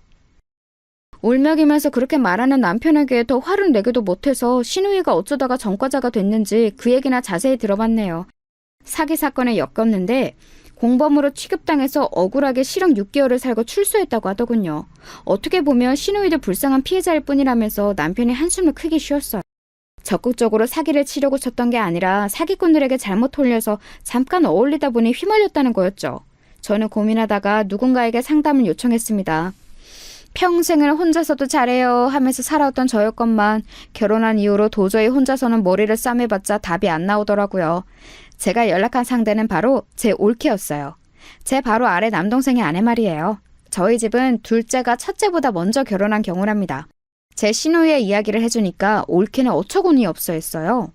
울먹이면서 그렇게 말하는 남편에게 더 화를 내기도 못해서 신우이가 어쩌다가 전과자가 됐는지 그 얘기나 자세히 들어봤네요. 사기 사건에 엮였는데 공범으로 취급당해서 억울하게 실형 6개월을 살고 출소했다고 하더군요. 어떻게 보면 신우이도 불쌍한 피해자일 뿐이라면서 남편이 한숨을 크게 쉬었어요. 적극적으로 사기를 치려고 쳤던 게 아니라 사기꾼들에게 잘못 홀려서 잠깐 어울리다 보니 휘말렸다는 거였죠. 저는 고민하다가 누군가에게 상담을 요청했습니다. 평생을 혼자서도 잘해요 하면서 살아왔던 저였건만 결혼한 이후로 도저히 혼자서는 머리를 싸매봤자 답이 안 나오더라고요. 제가 연락한 상대는 바로 제 올케였어요. 제 바로 아래 남동생의 아내 말이에요. 저희 집은 둘째가 첫째보다 먼저 결혼한 경우랍니다. 제 신우이의 이야기를 해주니까 올케는 어처구니 없어 했어요.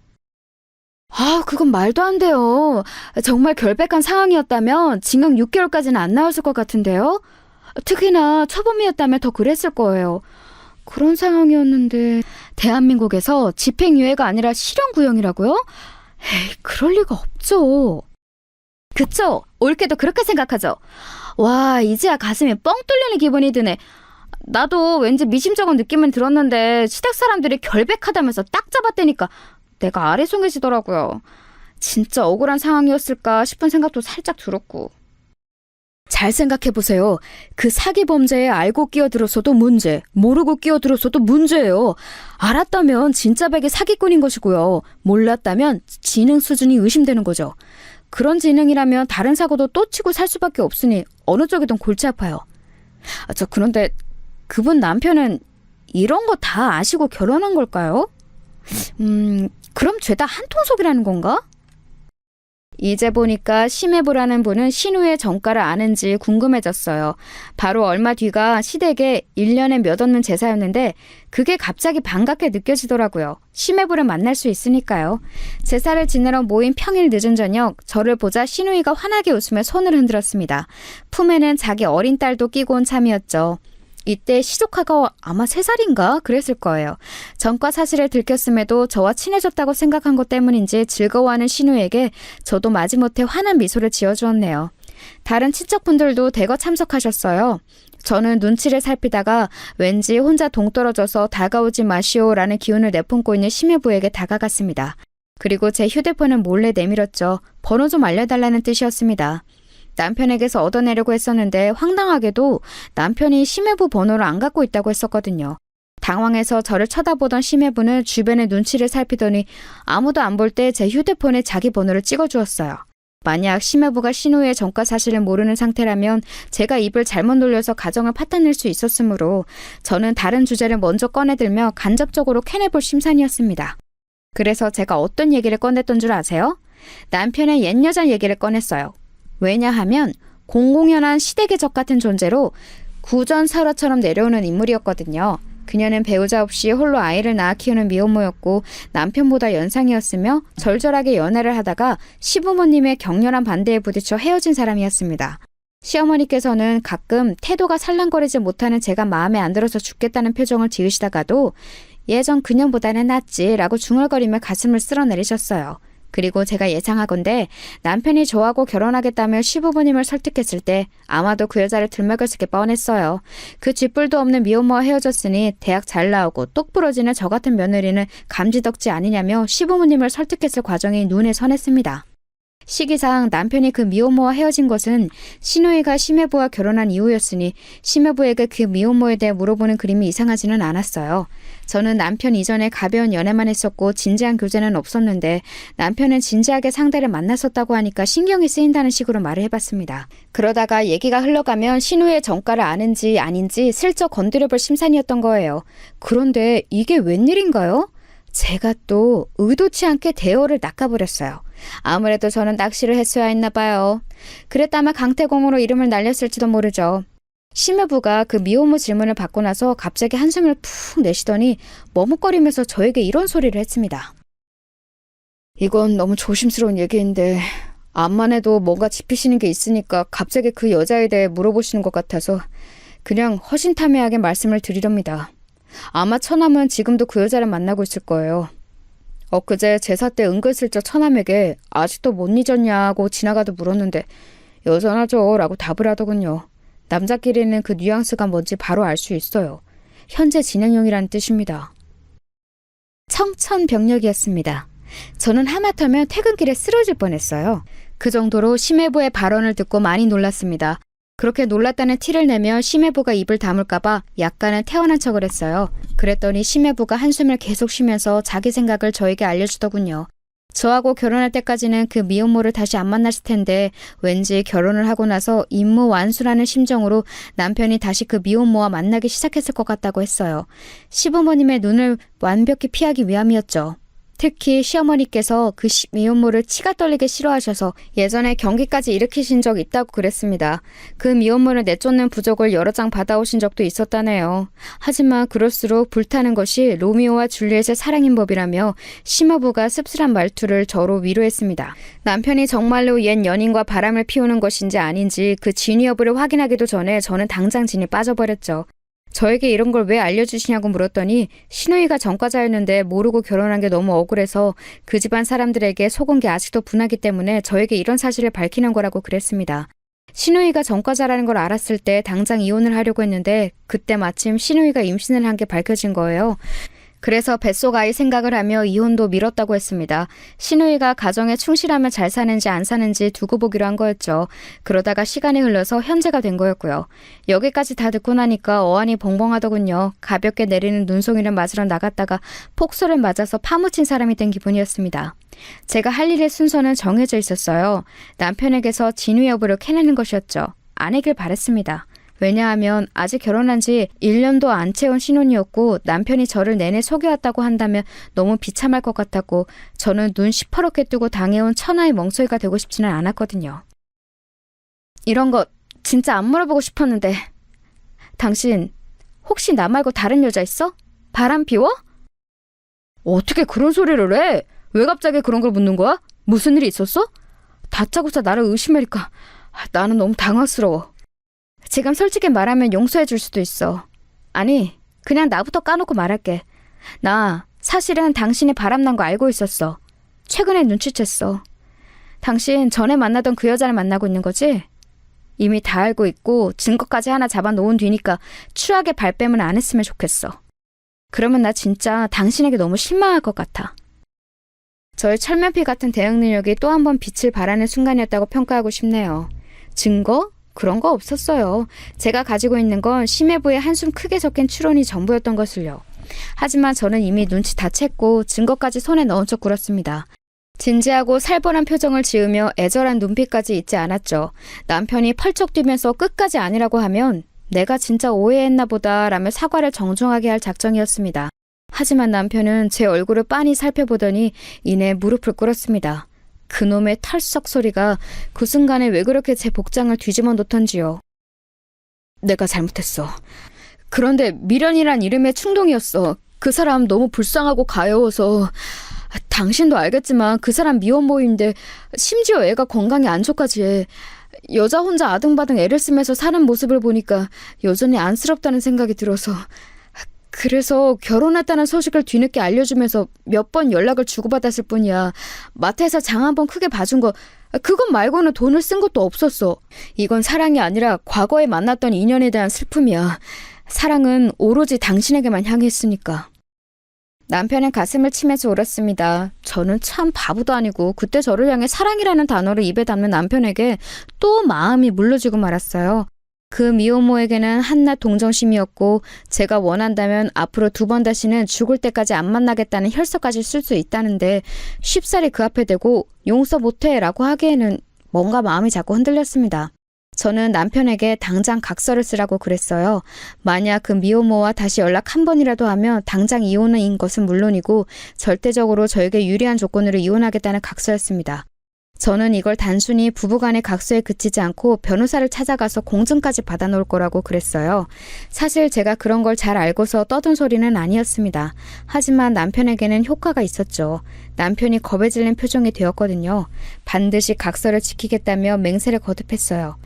그건 말도 안 돼요. 정말 결백한 상황이었다면 징역 6개월까지는 안 나왔을 것 같은데요. 특히나 초범이었다면 더 그랬을 거예요. 그런 상황이었는데 대한민국에서 집행유예가 아니라 실형구형이라고요? 에이, 그럴 리가 없죠. 그쵸? 올케도 그렇게 생각하죠? 와, 이제야 가슴이 뻥 뚫리는 기분이 드네. 나도 왠지 미심쩍은 느낌은 들었는데 시댁 사람들이 결백하다면서 딱 잡았다니까 내가 아래송해지더라고요. 진짜 억울한 상황이었을까 싶은 생각도 살짝 들었고. 잘 생각해보세요. 그 사기 범죄에 알고 끼어들었어도 문제, 모르고 끼어들었어도 문제예요. 알았다면 진짜 백의 사기꾼인 것이고요. 몰랐다면 지능 수준이 의심되는 거죠. 그런 지능이라면 다른 사고도 또 치고 살 수밖에 없으니 어느 쪽이든 골치 아파요. 그런데 그분 남편은 이런 거 다 아시고 결혼한 걸까요? 그럼 죄다 한통속이라는 건가? 이제 보니까 심해부라는 분은 신우의 정가를 아는지 궁금해졌어요. 바로 얼마 뒤가 시댁에 1년에 몇 없는 제사였는데 그게 갑자기 반갑게 느껴지더라고요. 심해부를 만날 수 있으니까요. 제사를 지내러 모인 평일 늦은 저녁, 저를 보자 신우이가 환하게 웃으며 손을 흔들었습니다. 품에는 자기 어린 딸도 끼고 온 참이었죠. 이때 시조카가 아마 3살인가 그랬을 거예요. 전과 사실을 들켰음에도 저와 친해졌다고 생각한 것 때문인지 즐거워하는 신우에게 저도 마지못해 환한 미소를 지어주었네요. 다른 친척분들도 대거 참석하셨어요. 저는 눈치를 살피다가 왠지 혼자 동떨어져서 다가오지 마시오라는 기운을 내뿜고 있는 심해부에게 다가갔습니다. 그리고 제 휴대폰을 몰래 내밀었죠. 번호 좀 알려달라는 뜻이었습니다. 남편에게서 얻어내려고 했었는데 황당하게도 남편이 심해부 번호를 안 갖고 있다고 했었거든요. 당황해서 저를 쳐다보던 심해부는 주변의 눈치를 살피더니 아무도 안 볼 때 제 휴대폰에 자기 번호를 찍어주었어요. 만약 심해부가 신우의 전과 사실을 모르는 상태라면 제가 입을 잘못 놀려서 가정을 파탄낼 수 있었으므로 저는 다른 주제를 먼저 꺼내들며 간접적으로 캐내볼 심산이었습니다. 그래서 제가 어떤 얘기를 꺼냈던 줄 아세요? 남편의 옛 여자 얘기를 꺼냈어요. 왜냐하면 공공연한 시댁의 적 같은 존재로 구전설화처럼 내려오는 인물이었거든요. 그녀는 배우자 없이 홀로 아이를 낳아 키우는 미혼모였고 남편보다 연상이었으며 절절하게 연애를 하다가 시부모님의 격렬한 반대에 부딪혀 헤어진 사람이었습니다. 시어머니께서는 가끔 태도가 살랑거리지 못하는 제가 마음에 안 들어서 죽겠다는 표정을 지으시다가도 예전 그년보다는 낫지라고 중얼거리며 가슴을 쓸어내리셨어요. 그리고 제가 예상하건대 남편이 저하고 결혼하겠다며 시부모님을 설득했을 때 아마도 그 여자를 들먹였을 게 뻔했어요. 그 쥐뿔도 없는 미혼모와 헤어졌으니 대학 잘 나오고 똑 부러지는 저 같은 며느리는 감지덕지 아니냐며 시부모님을 설득했을 과정이 눈에 선했습니다. 시기상 남편이 그 미혼모와 헤어진 것은 신우이가 심해부와 결혼한 이후였으니 심해부에게 그 미혼모에 대해 물어보는 그림이 이상하지는 않았어요. 저는 남편 이전에 가벼운 연애만 했었고 진지한 교제는 없었는데 남편은 진지하게 상대를 만났었다고 하니까 신경이 쓰인다는 식으로 말을 해봤습니다. 그러다가 얘기가 흘러가면 신우의 정가를 아는지 아닌지 슬쩍 건드려볼 심산이었던 거예요. 그런데 이게 웬일인가요? 제가 또 의도치 않게 대어를 낚아버렸어요. 아무래도 저는 낚시를 했어야 했나 봐요. 그랬다면 강태공으로 이름을 날렸을지도 모르죠. 심해부가 그 미혼모 질문을 받고 나서 갑자기 한숨을 푹 내쉬더니 머뭇거리면서 저에게 이런 소리를 했습니다. 이건 너무 조심스러운 얘기인데 암만 해도 뭔가 짚히시는 게 있으니까 갑자기 그 여자에 대해 물어보시는 것 같아서 그냥 허심탄회하게 말씀을 드리렵니다. 아마 처남은 지금도 그 여자를 만나고 있을 거예요. 엊그제 제사 때 은근슬쩍 처남에게 아직도 못 잊었냐고 지나가도 물었는데 여전하죠 라고 답을 하더군요. 남자끼리는 그 뉘앙스가 뭔지 바로 알 수 있어요. 현재 진행형이라는 뜻입니다. 청천벽력이었습니다. 저는 하마터면 퇴근길에 쓰러질 뻔했어요. 그 정도로 심해부의 발언을 듣고 많이 놀랐습니다. 그렇게 놀랐다는 티를 내며 심해부가 입을 다물까봐 약간은 태어난 척을 했어요. 그랬더니 심해부가 한숨을 계속 쉬면서 자기 생각을 저에게 알려주더군요. 저하고 결혼할 때까지는 그 미혼모를 다시 안 만났을 텐데 왠지 결혼을 하고 나서 임무완수라는 심정으로 남편이 다시 그 미혼모와 만나기 시작했을 것 같다고 했어요. 시부모님의 눈을 완벽히 피하기 위함이었죠. 특히 시어머니께서 그 미혼모를 치가 떨리게 싫어하셔서 예전에 경기까지 일으키신 적 있다고 그랬습니다. 그 미혼모를 내쫓는 부적을 여러 장 받아오신 적도 있었다네요. 하지만 그럴수록 불타는 것이 로미오와 줄리엣의 사랑인 법이라며 심화부가 씁쓸한 말투를 저로 위로했습니다. 남편이 정말로 옛 연인과 바람을 피우는 것인지 아닌지 그 진위 여부를 확인하기도 전에 저는 당장 진이 빠져버렸죠. 저에게 이런 걸 왜 알려주시냐고 물었더니 신우이가 전과자였는데 모르고 결혼한 게 너무 억울해서 그 집안 사람들에게 속은 게 아직도 분하기 때문에 저에게 이런 사실을 밝히는 거라고 그랬습니다. 신우이가 전과자라는 걸 알았을 때 당장 이혼을 하려고 했는데 그때 마침 신우이가 임신을 한 게 밝혀진 거예요. 그래서 뱃속 아이 생각을 하며 이혼도 미뤘다고 했습니다. 신우이가 가정에 충실하면 잘 사는지 안 사는지 두고 보기로 한 거였죠. 그러다가 시간이 흘러서 현재가 된 거였고요. 여기까지 다 듣고 나니까 어안이 벙벙하더군요. 가볍게 내리는 눈송이를 맞으러 나갔다가 폭소를 맞아서 파묻힌 사람이 된 기분이었습니다. 제가 할 일의 순서는 정해져 있었어요. 남편에게서 진위 여부를 캐내는 것이었죠. 아니길 바랬습니다. 왜냐하면 아직 결혼한 지 1년도 안 채운 신혼이었고 남편이 저를 내내 속여왔다고 한다면 너무 비참할 것 같았고 저는 눈 시퍼렇게 뜨고 당해온 천하의 멍청이가 되고 싶지는 않았거든요. 이런 거 진짜 안 물어보고 싶었는데 당신 혹시 나 말고 다른 여자 있어? 바람 피워? 어떻게 그런 소리를 해? 왜 갑자기 그런 걸 묻는 거야? 무슨 일이 있었어? 다짜고짜 나를 의심하니까 나는 너무 당황스러워. 지금 솔직히 말하면 용서해 줄 수도 있어. 아니, 그냥 나부터 까놓고 말할게. 나 사실은 당신이 바람난 거 알고 있었어. 최근에 눈치챘어. 당신 전에 만나던 그 여자를 만나고 있는 거지? 이미 다 알고 있고 증거까지 하나 잡아놓은 뒤니까 추하게 발뺌을 안 했으면 좋겠어. 그러면 나 진짜 당신에게 너무 실망할 것 같아. 저의 철면피 같은 대응 능력이 또 한 번 빛을 발하는 순간이었다고 평가하고 싶네요. 증거? 그런 거 없었어요. 제가 가지고 있는 건 심해부에 한숨 크게 섞인 추론이 전부였던 것을요. 하지만 저는 이미 눈치 다 챘고 증거까지 손에 넣은 척 굴었습니다. 진지하고 살벌한 표정을 지으며 애절한 눈빛까지 잊지 않았죠. 남편이 펄쩍 뛰면서 끝까지 아니라고 하면 내가 진짜 오해했나 보다 라며 사과를 정중하게 할 작정이었습니다. 하지만 남편은 제 얼굴을 빤히 살펴보더니 이내 무릎을 꿇었습니다. 그놈의 털썩 소리가 그 순간에 왜 그렇게 제 복장을 뒤집어 놓던지요. 내가 잘못했어. 그런데 미련이란 이름의 충동이었어. 그 사람 너무 불쌍하고 가여워서. 당신도 알겠지만 그 사람 미혼모인데 심지어 애가 건강이 안 좋까지 해. 여자 혼자 아등바등 애를 쓰면서 사는 모습을 보니까 여전히 안쓰럽다는 생각이 들어서. 그래서 결혼했다는 소식을 뒤늦게 알려주면서 몇 번 연락을 주고받았을 뿐이야. 마트에서 장 한 번 크게 봐준 거 그것 말고는 돈을 쓴 것도 없었어. 이건 사랑이 아니라 과거에 만났던 인연에 대한 슬픔이야. 사랑은 오로지 당신에게만 향했으니까. 남편은 가슴을 치면서 울었습니다. 저는 참 바보도 아니고 그때 저를 향해 사랑이라는 단어를 입에 담는 남편에게 또 마음이 물러지고 말았어요. 그 미혼모에게는 한낱 동정심이었고 제가 원한다면 앞으로 2번 다시는 죽을 때까지 안 만나겠다는 혈서까지 쓸 수 있다는데 쉽사리 그 앞에 대고 용서 못해 라고 하기에는 뭔가 마음이 자꾸 흔들렸습니다. 저는 남편에게 당장 각서를 쓰라고 그랬어요. 만약 그 미혼모와 다시 연락 한 번이라도 하면 당장 이혼인 것은 물론이고 절대적으로 저에게 유리한 조건으로 이혼하겠다는 각서였습니다. 저는 이걸 단순히 부부간의 각서에 그치지 않고 변호사를 찾아가서 공증까지 받아놓을 거라고 그랬어요. 사실 제가 그런 걸 잘 알고서 떠든 소리는 아니었습니다. 하지만 남편에게는 효과가 있었죠. 남편이 겁에 질린 표정이 되었거든요. 반드시 각서를 지키겠다며 맹세를 거듭했어요.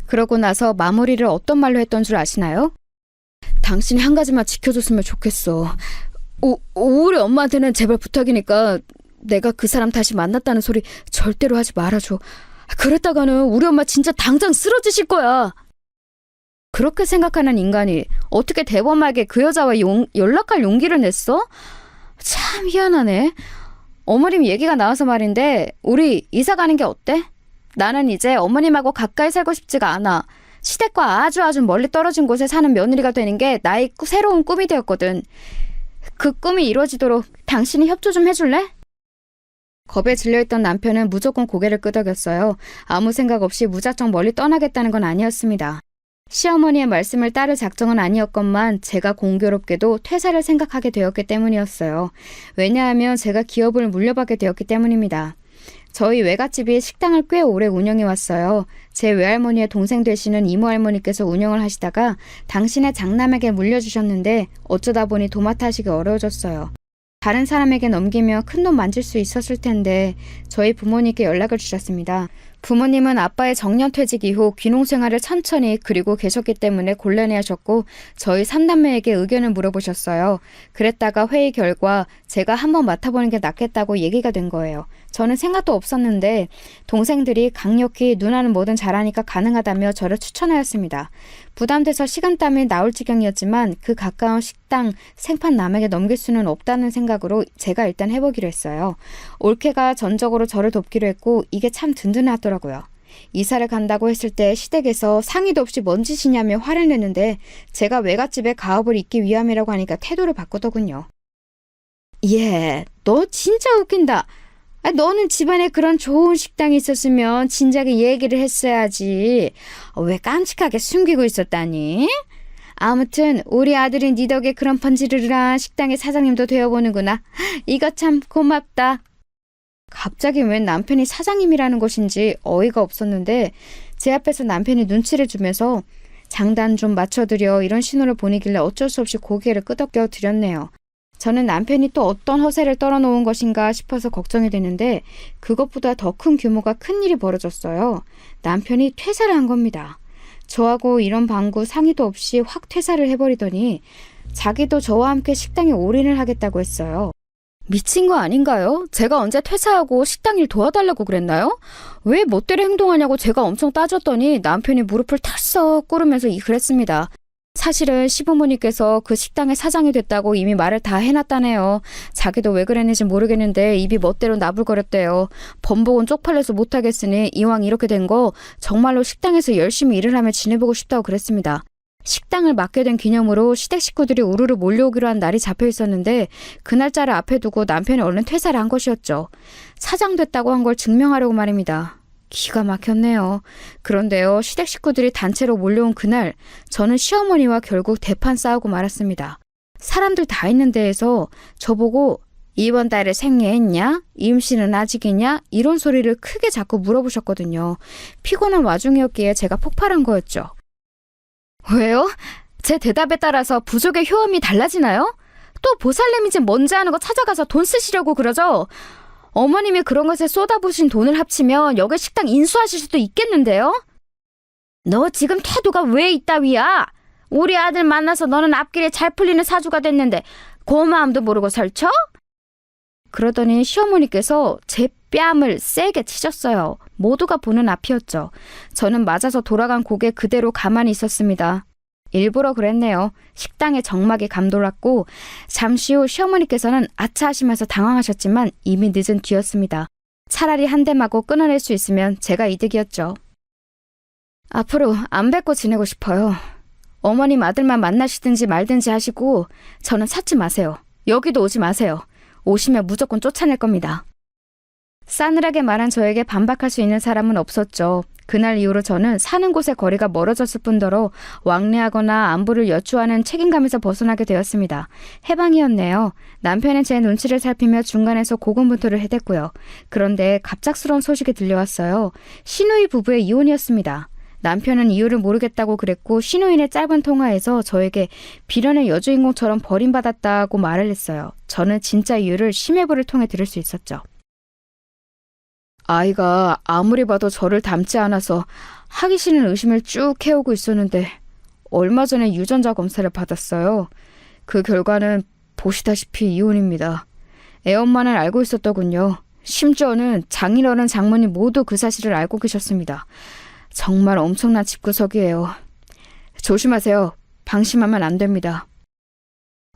그러고 나서 마무리를 어떤 말로 했던 줄 아시나요? 당신이 한 가지만 지켜줬으면 좋겠어. 우리 엄마한테는 제발 부탁이니까 내가 그 사람 다시 만났다는 소리 절대로 하지 말아줘. 그랬다가는 우리 엄마 진짜 당장 쓰러지실 거야. 그렇게 생각하는 인간이 어떻게 대범하게 그 여자와 연락할 용기를 냈어? 참 희한하네. 어머님 얘기가 나와서 말인데 우리 이사 가는 게 어때? 나는 이제 어머님하고 가까이 살고 싶지가 않아. 시댁과 아주 멀리 떨어진 곳에 사는 며느리가 되는 게 나의 새로운 꿈이 되었거든. 그 꿈이 이루어지도록 당신이 협조 좀 해줄래? 겁에 질려있던 남편은 무조건 고개를 끄덕였어요. 아무 생각 없이 무작정 멀리 떠나겠다는 건 아니었습니다. 시어머니의 말씀을 따를 작정은 아니었건만 제가 공교롭게도 퇴사를 생각하게 되었기 때문이었어요. 왜냐하면 제가 기업을 물려받게 되었기 때문입니다. 저희 외갓집이 식당을 꽤 오래 운영해왔어요. 제 외할머니의 동생 되시는 이모할머니께서 운영을 하시다가 당신의 장남에게 물려주셨는데 어쩌다 보니 도맡아 하시기 어려워졌어요. 다른 사람에게 넘기며 큰돈 만질 수 있었을 텐데 저희 부모님께 연락을 주셨습니다. 부모님은 아빠의 정년퇴직 이후 귀농 생활을 천천히 그리고 계셨기 때문에 곤란해하셨고 저희 3남매에게 의견을 물어보셨어요. 그랬다가 회의 결과 제가 한번 맡아보는 게 낫겠다고 얘기가 된 거예요. 저는 생각도 없었는데 동생들이 강력히 누나는 뭐든 잘하니까 가능하다며 저를 추천하였습니다. 부담돼서 식은땀이 나올 지경이었지만 그 가까운 식당 생판 남에게 넘길 수는 없다는 생각으로 제가 일단 해보기로 했어요. 올케가 전적으로 저를 돕기로 했고 이게 참 든든하더라고요. 이사를 간다고 했을 때 시댁에서 상의도 없이 뭔 짓이냐며 화를 내는데 제가 외갓집에 가업을 잇기 위함이라고 하니까 태도를 바꾸더군요. 예, 너 진짜 웃긴다. 너는 집안에 그런 좋은 식당이 있었으면 진작에 얘기를 했어야지. 왜 깜찍하게 숨기고 있었다니? 아무튼 우리 아들이 네 덕에 그런 번지르르한 식당의 사장님도 되어보는구나. 이거 참 고맙다. 갑자기 웬 남편이 사장님이라는 것인지 어이가 없었는데 제 앞에서 남편이 눈치를 주면서 장단 좀 맞춰드려 이런 신호를 보내길래 어쩔 수 없이 고개를 끄덕여 드렸네요. 저는 남편이 또 어떤 허세를 떨어놓은 것인가 싶어서 걱정이 되는데 그것보다 더 큰 규모가 큰일이 벌어졌어요. 남편이 퇴사를 한 겁니다. 저하고 이런 방구 상의도 없이 확 퇴사를 해버리더니 자기도 저와 함께 식당에 올인을 하겠다고 했어요. 미친 거 아닌가요? 제가 언제 퇴사하고 식당 일 도와달라고 그랬나요? 왜 멋대로 행동하냐고 제가 엄청 따졌더니 남편이 무릎을 털썩 꿇으면서 그랬습니다. 사실은 시부모님께서 그 식당의 사장이 됐다고 이미 말을 다 해놨다네요. 자기도 왜 그랬는지 모르겠는데 입이 멋대로 나불거렸대요. 번복은 쪽팔려서 못하겠으니 이왕 이렇게 된 거 정말로 식당에서 열심히 일을 하며 지내보고 싶다고 그랬습니다. 식당을 맡게 된 기념으로 시댁 식구들이 우르르 몰려오기로 한 날이 잡혀 있었는데 그 날짜를 앞에 두고 남편이 얼른 퇴사를 한 것이었죠. 사장 됐다고 한 걸 증명하려고 말입니다. 기가 막혔네요. 그런데요, 시댁 식구들이 단체로 몰려온 그날 저는 시어머니와 결국 대판 싸우고 말았습니다. 사람들 다 있는 데에서 저보고 이번 달에 생리했냐? 임신은 아직이냐? 이런 소리를 크게 자꾸 물어보셨거든요. 피곤한 와중이었기에 제가 폭발한 거였죠. 왜요? 제 대답에 따라서 부족의 효험이 달라지나요? 또 보살님인지 뭔지 아는 거 찾아가서 돈 쓰시려고 그러죠? 어머님이 그런 것에 쏟아부으신 돈을 합치면 여기 식당 인수하실 수도 있겠는데요? 너 지금 태도가 왜 이따위야? 우리 아들 만나서 너는 앞길에 잘 풀리는 사주가 됐는데 고마움도 모르고 설쳐? 그러더니 시어머니께서 제 뺨을 세게 치셨어요. 모두가 보는 앞이었죠. 저는 맞아서 돌아간 고개 그대로 가만히 있었습니다. 일부러 그랬네요. 식당에 정막이 감돌았고 잠시 후 시어머니께서는 아차 하시면서 당황하셨지만 이미 늦은 뒤였습니다. 차라리 한 대 맞고 끊어낼 수 있으면 제가 이득이었죠. 앞으로 안 뵙고 지내고 싶어요. 어머님 아들만 만나시든지 말든지 하시고 저는 찾지 마세요. 여기도 오지 마세요. 오시면 무조건 쫓아낼 겁니다. 싸늘하게 말한 저에게 반박할 수 있는 사람은 없었죠. 그날 이후로 저는 사는 곳의 거리가 멀어졌을 뿐더러 왕래하거나 안부를 여쭈하는 책임감에서 벗어나게 되었습니다. 해방이었네요. 남편은 제 눈치를 살피며 중간에서 고군분투를 해댔고요. 그런데 갑작스러운 소식이 들려왔어요. 시누이 부부의 이혼이었습니다. 남편은 이유를 모르겠다고 그랬고 시누이의 짧은 통화에서 저에게 비련의 여주인공처럼 버림받았다고 말을 했어요. 저는 진짜 이유를 심해부를 통해 들을 수 있었죠. 아이가 아무리 봐도 저를 닮지 않아서 하기 싫은 의심을 쭉 해오고 있었는데 얼마 전에 유전자 검사를 받았어요. 그 결과는 보시다시피 이혼입니다. 애엄마는 알고 있었더군요. 심지어는 장인어른 장모님 모두 그 사실을 알고 계셨습니다. 정말 엄청난 집구석이에요. 조심하세요. 방심하면 안 됩니다.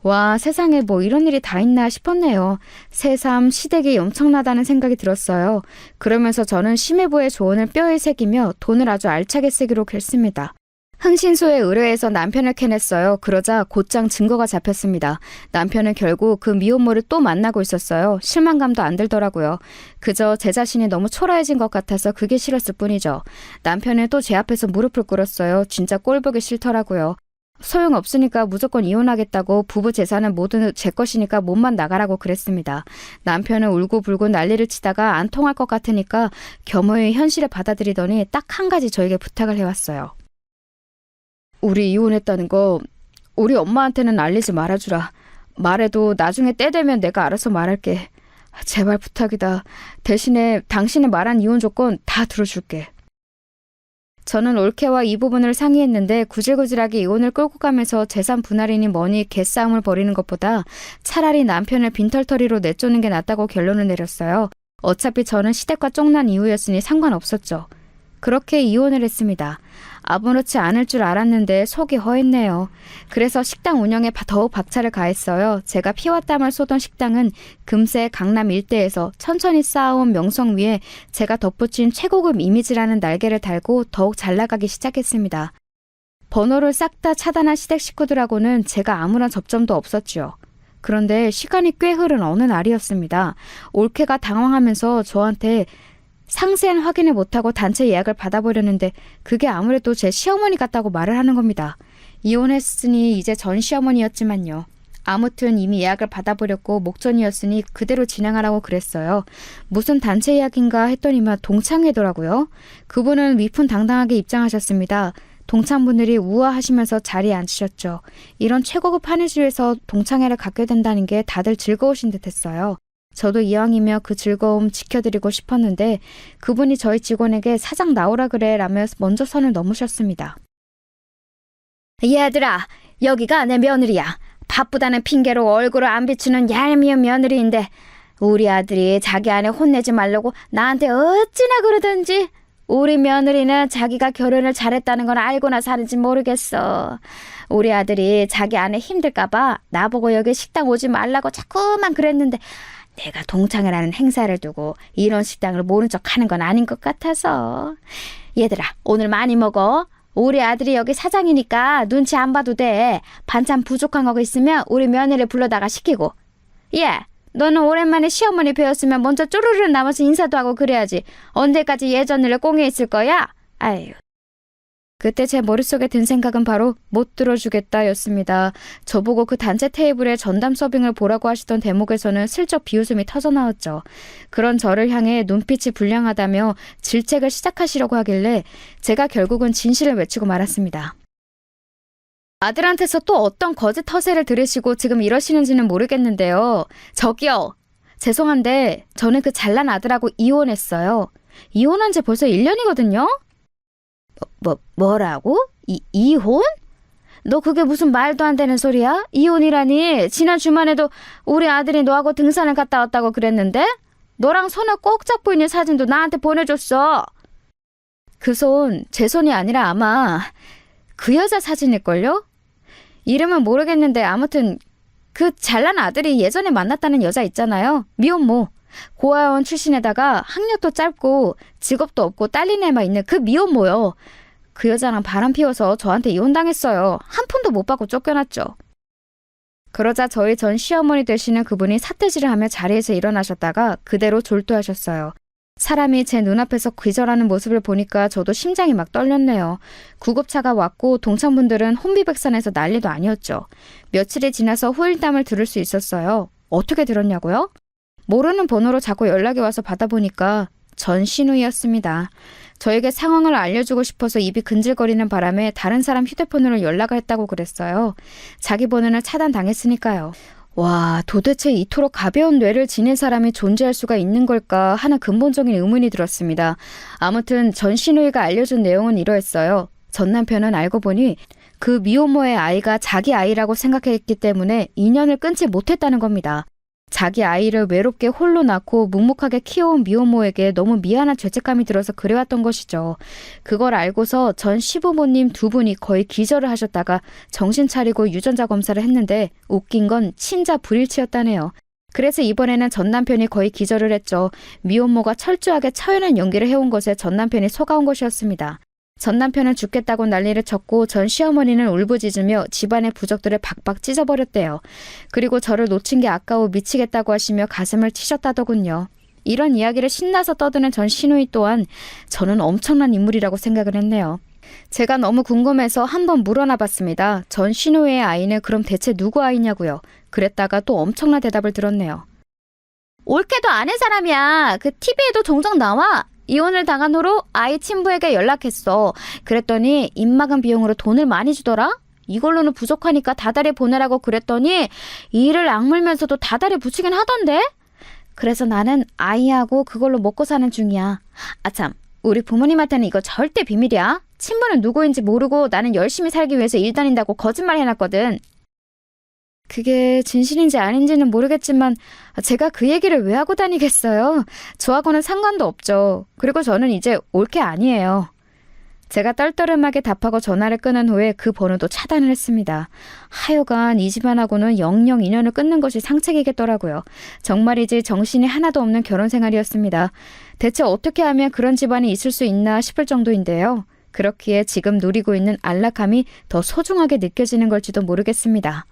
와, 세상에 뭐 이런 일이 다 있나 싶었네요. 새삼 시댁이 엄청나다는 생각이 들었어요. 그러면서 저는 심해부의 조언을 뼈에 새기며 돈을 아주 알차게 쓰기로 결심했습니다. 흥신소에 의뢰해서 남편을 캐냈어요. 그러자 곧장 증거가 잡혔습니다. 남편은 결국 그 미혼모를 또 만나고 있었어요. 실망감도 안 들더라고요. 그저 제 자신이 너무 초라해진 것 같아서 그게 싫었을 뿐이죠. 남편은 또 제 앞에서 무릎을 꿇었어요. 진짜 꼴보기 싫더라고요. 소용없으니까 무조건 이혼하겠다고 부부 재산은 모두 제 것이니까 몸만 나가라고 그랬습니다. 남편은 울고불고 난리를 치다가 안 통할 것 같으니까 겸허히 현실을 받아들이더니 딱 한 가지 저에게 부탁을 해왔어요. 우리 이혼했다는 거 우리 엄마한테는 알리지 말아주라. 말해도 나중에 때 되면 내가 알아서 말할게. 제발 부탁이다. 대신에 당신이 말한 이혼 조건 다 들어줄게. 저는 올케와 이 부분을 상의했는데 구질구질하게 이혼을 끌고 가면서 재산 분할이니 뭐니 개싸움을 벌이는 것보다 차라리 남편을 빈털터리로 내쫓는 게 낫다고 결론을 내렸어요. 어차피 저는 시댁과 쫑난 이후였으니 상관없었죠. 그렇게 이혼을 했습니다. 아무렇지 않을 줄 알았는데 속이 허했네요. 그래서 식당 운영에 더욱 박차를 가했어요. 제가 피와 땀을 쏟은 식당은 금세 강남 일대에서 천천히 쌓아온 명성 위에 제가 덧붙인 최고급 이미지라는 날개를 달고 더욱 잘 나가기 시작했습니다. 번호를 싹 다 차단한 시댁 식구들하고는 제가 아무런 접점도 없었지요. 그런데 시간이 꽤 흐른 어느 날이었습니다. 올케가 당황하면서 저한테 상세한 확인을 못하고 단체 예약을 받아보려는데 그게 아무래도 제 시어머니 같다고 말을 하는 겁니다. 이혼했으니 이제 전 시어머니였지만요. 아무튼 이미 예약을 받아버렸고 목전이었으니 그대로 진행하라고 그랬어요. 무슨 단체 예약인가 했더니만 동창회더라고요. 그분은 위풍당당하게 입장하셨습니다. 동창분들이 우아하시면서 자리에 앉으셨죠. 이런 최고급 한의실에서 동창회를 갖게 된다는 게 다들 즐거우신 듯했어요. 저도 이왕이면 그 즐거움 지켜드리고 싶었는데 그분이 저희 직원에게 사장 나오라 그래 라며 먼저 선을 넘으셨습니다. 얘들아, 여기가 내 며느리야. 바쁘다는 핑계로 얼굴을 안 비추는 얄미운 며느리인데 우리 아들이 자기 아내 혼내지 말라고 나한테 어찌나 그러던지. 우리 며느리는 자기가 결혼을 잘했다는 건 알고나 사는지 모르겠어. 우리 아들이 자기 아내 힘들까봐 나보고 여기 식당 오지 말라고 자꾸만 그랬는데 내가 동창회라는 행사를 두고 이런 식당을 모른 척 하는 건 아닌 것 같아서. 얘들아, 오늘 많이 먹어. 우리 아들이 여기 사장이니까 눈치 안 봐도 돼. 반찬 부족한 거 있으면 우리 며느리 불러다가 시키고. 예, 너는 오랜만에 시어머니 뵈었으면 먼저 쪼르르 나와서 인사도 하고 그래야지. 언제까지 예전을 꽁에 있을 거야? 아유. 그때 제 머릿속에 든 생각은 바로 못 들어주겠다 였습니다. 저보고 그 단체 테이블에 전담 서빙을 보라고 하시던 대목에서는 슬쩍 비웃음이 터져나왔죠. 그런 저를 향해 눈빛이 불량하다며 질책을 시작하시려고 하길래 제가 결국은 진실을 외치고 말았습니다. 아들한테서 또 어떤 거짓 허세를 들으시고 지금 이러시는지는 모르겠는데요. 저기요. 죄송한데 저는 그 잘난 아들하고 이혼했어요. 이혼한 지 벌써 1년이거든요. 뭐라고? 이혼? 너 그게 무슨 말도 안 되는 소리야? 이혼이라니. 지난 주말에도 우리 아들이 너하고 등산을 갔다 왔다고 그랬는데? 너랑 손을 꼭 잡고 있는 사진도 나한테 보내줬어. 그 손, 제 손이 아니라 아마 그 여자 사진일걸요? 이름은 모르겠는데 아무튼 그 잘난 아들이 예전에 만났다는 여자 있잖아요. 미혼모. 고아원 출신에다가 학력도 짧고 직업도 없고 딸린 애만 있는 그 미혼모요. 그 여자랑 바람 피워서 저한테 이혼당했어요. 한 푼도 못 받고 쫓겨났죠. 그러자 저희 전 시어머니 되시는 그분이 삿대질을 하며 자리에서 일어나셨다가 그대로 졸도하셨어요. 사람이 제 눈앞에서 기절하는 모습을 보니까 저도 심장이 막 떨렸네요. 구급차가 왔고 동창분들은 혼비백산해서 난리도 아니었죠. 며칠이 지나서 후일담을 들을 수 있었어요. 어떻게 들었냐고요? 모르는 번호로 자꾸 연락이 와서 받아보니까 전 신우이였습니다. 저에게 상황을 알려주고 싶어서 입이 근질거리는 바람에 다른 사람 휴대폰으로 연락을 했다고 그랬어요. 자기 번호는 차단당했으니까요. 와, 도대체 이토록 가벼운 뇌를 지닌 사람이 존재할 수가 있는 걸까 하는 근본적인 의문이 들었습니다. 아무튼 전 신우이가 알려준 내용은 이러했어요. 전 남편은 알고 보니 그 미혼모의 아이가 자기 아이라고 생각했기 때문에 인연을 끊지 못했다는 겁니다. 자기 아이를 외롭게 홀로 낳고 묵묵하게 키워온 미혼모에게 너무 미안한 죄책감이 들어서 그래왔던 것이죠. 그걸 알고서 전 시부모님 두 분이 거의 기절을 하셨다가 정신 차리고 유전자 검사를 했는데 웃긴 건 친자 불일치였다네요. 그래서 이번에는 전 남편이 거의 기절을 했죠. 미혼모가 철저하게 처연한 연기를 해온 것에 전 남편이 속아온 것이었습니다. 전 남편은 죽겠다고 난리를 쳤고 전 시어머니는 울부짖으며 집안의 부적들을 박박 찢어버렸대요. 그리고 저를 놓친 게 아까워 미치겠다고 하시며 가슴을 치셨다더군요. 이런 이야기를 신나서 떠드는 전 시누이 또한 저는 엄청난 인물이라고 생각을 했네요. 제가 너무 궁금해서 한번 물어나 봤습니다. 전 시누이의 아이는 그럼 대체 누구 아이냐고요. 그랬다가 또 엄청난 대답을 들었네요. 올케도 아는 사람이야. 그 TV에도 종종 나와. 이혼을 당한 후로 아이 친부에게 연락했어. 그랬더니 입막음 비용으로 돈을 많이 주더라. 이걸로는 부족하니까 다달이 보내라고 그랬더니 이를 악물면서도 다달이 붙이긴 하던데. 그래서 나는 아이하고 그걸로 먹고 사는 중이야. 아참, 우리 부모님한테는 이거 절대 비밀이야. 친부는 누구인지 모르고 나는 열심히 살기 위해서 일 다닌다고 거짓말 해놨거든. 그게 진실인지 아닌지는 모르겠지만 제가 그 얘기를 왜 하고 다니겠어요? 저하고는 상관도 없죠. 그리고 저는 이제 올케 아니에요. 제가 떨떠름하게 답하고 전화를 끊은 후에 그 번호도 차단을 했습니다. 하여간 이 집안하고는 영영 인연을 끊는 것이 상책이겠더라고요. 정말이지 정신이 하나도 없는 결혼 생활이었습니다. 대체 어떻게 하면 그런 집안이 있을 수 있나 싶을 정도인데요. 그렇기에 지금 누리고 있는 안락함이 더 소중하게 느껴지는 걸지도 모르겠습니다.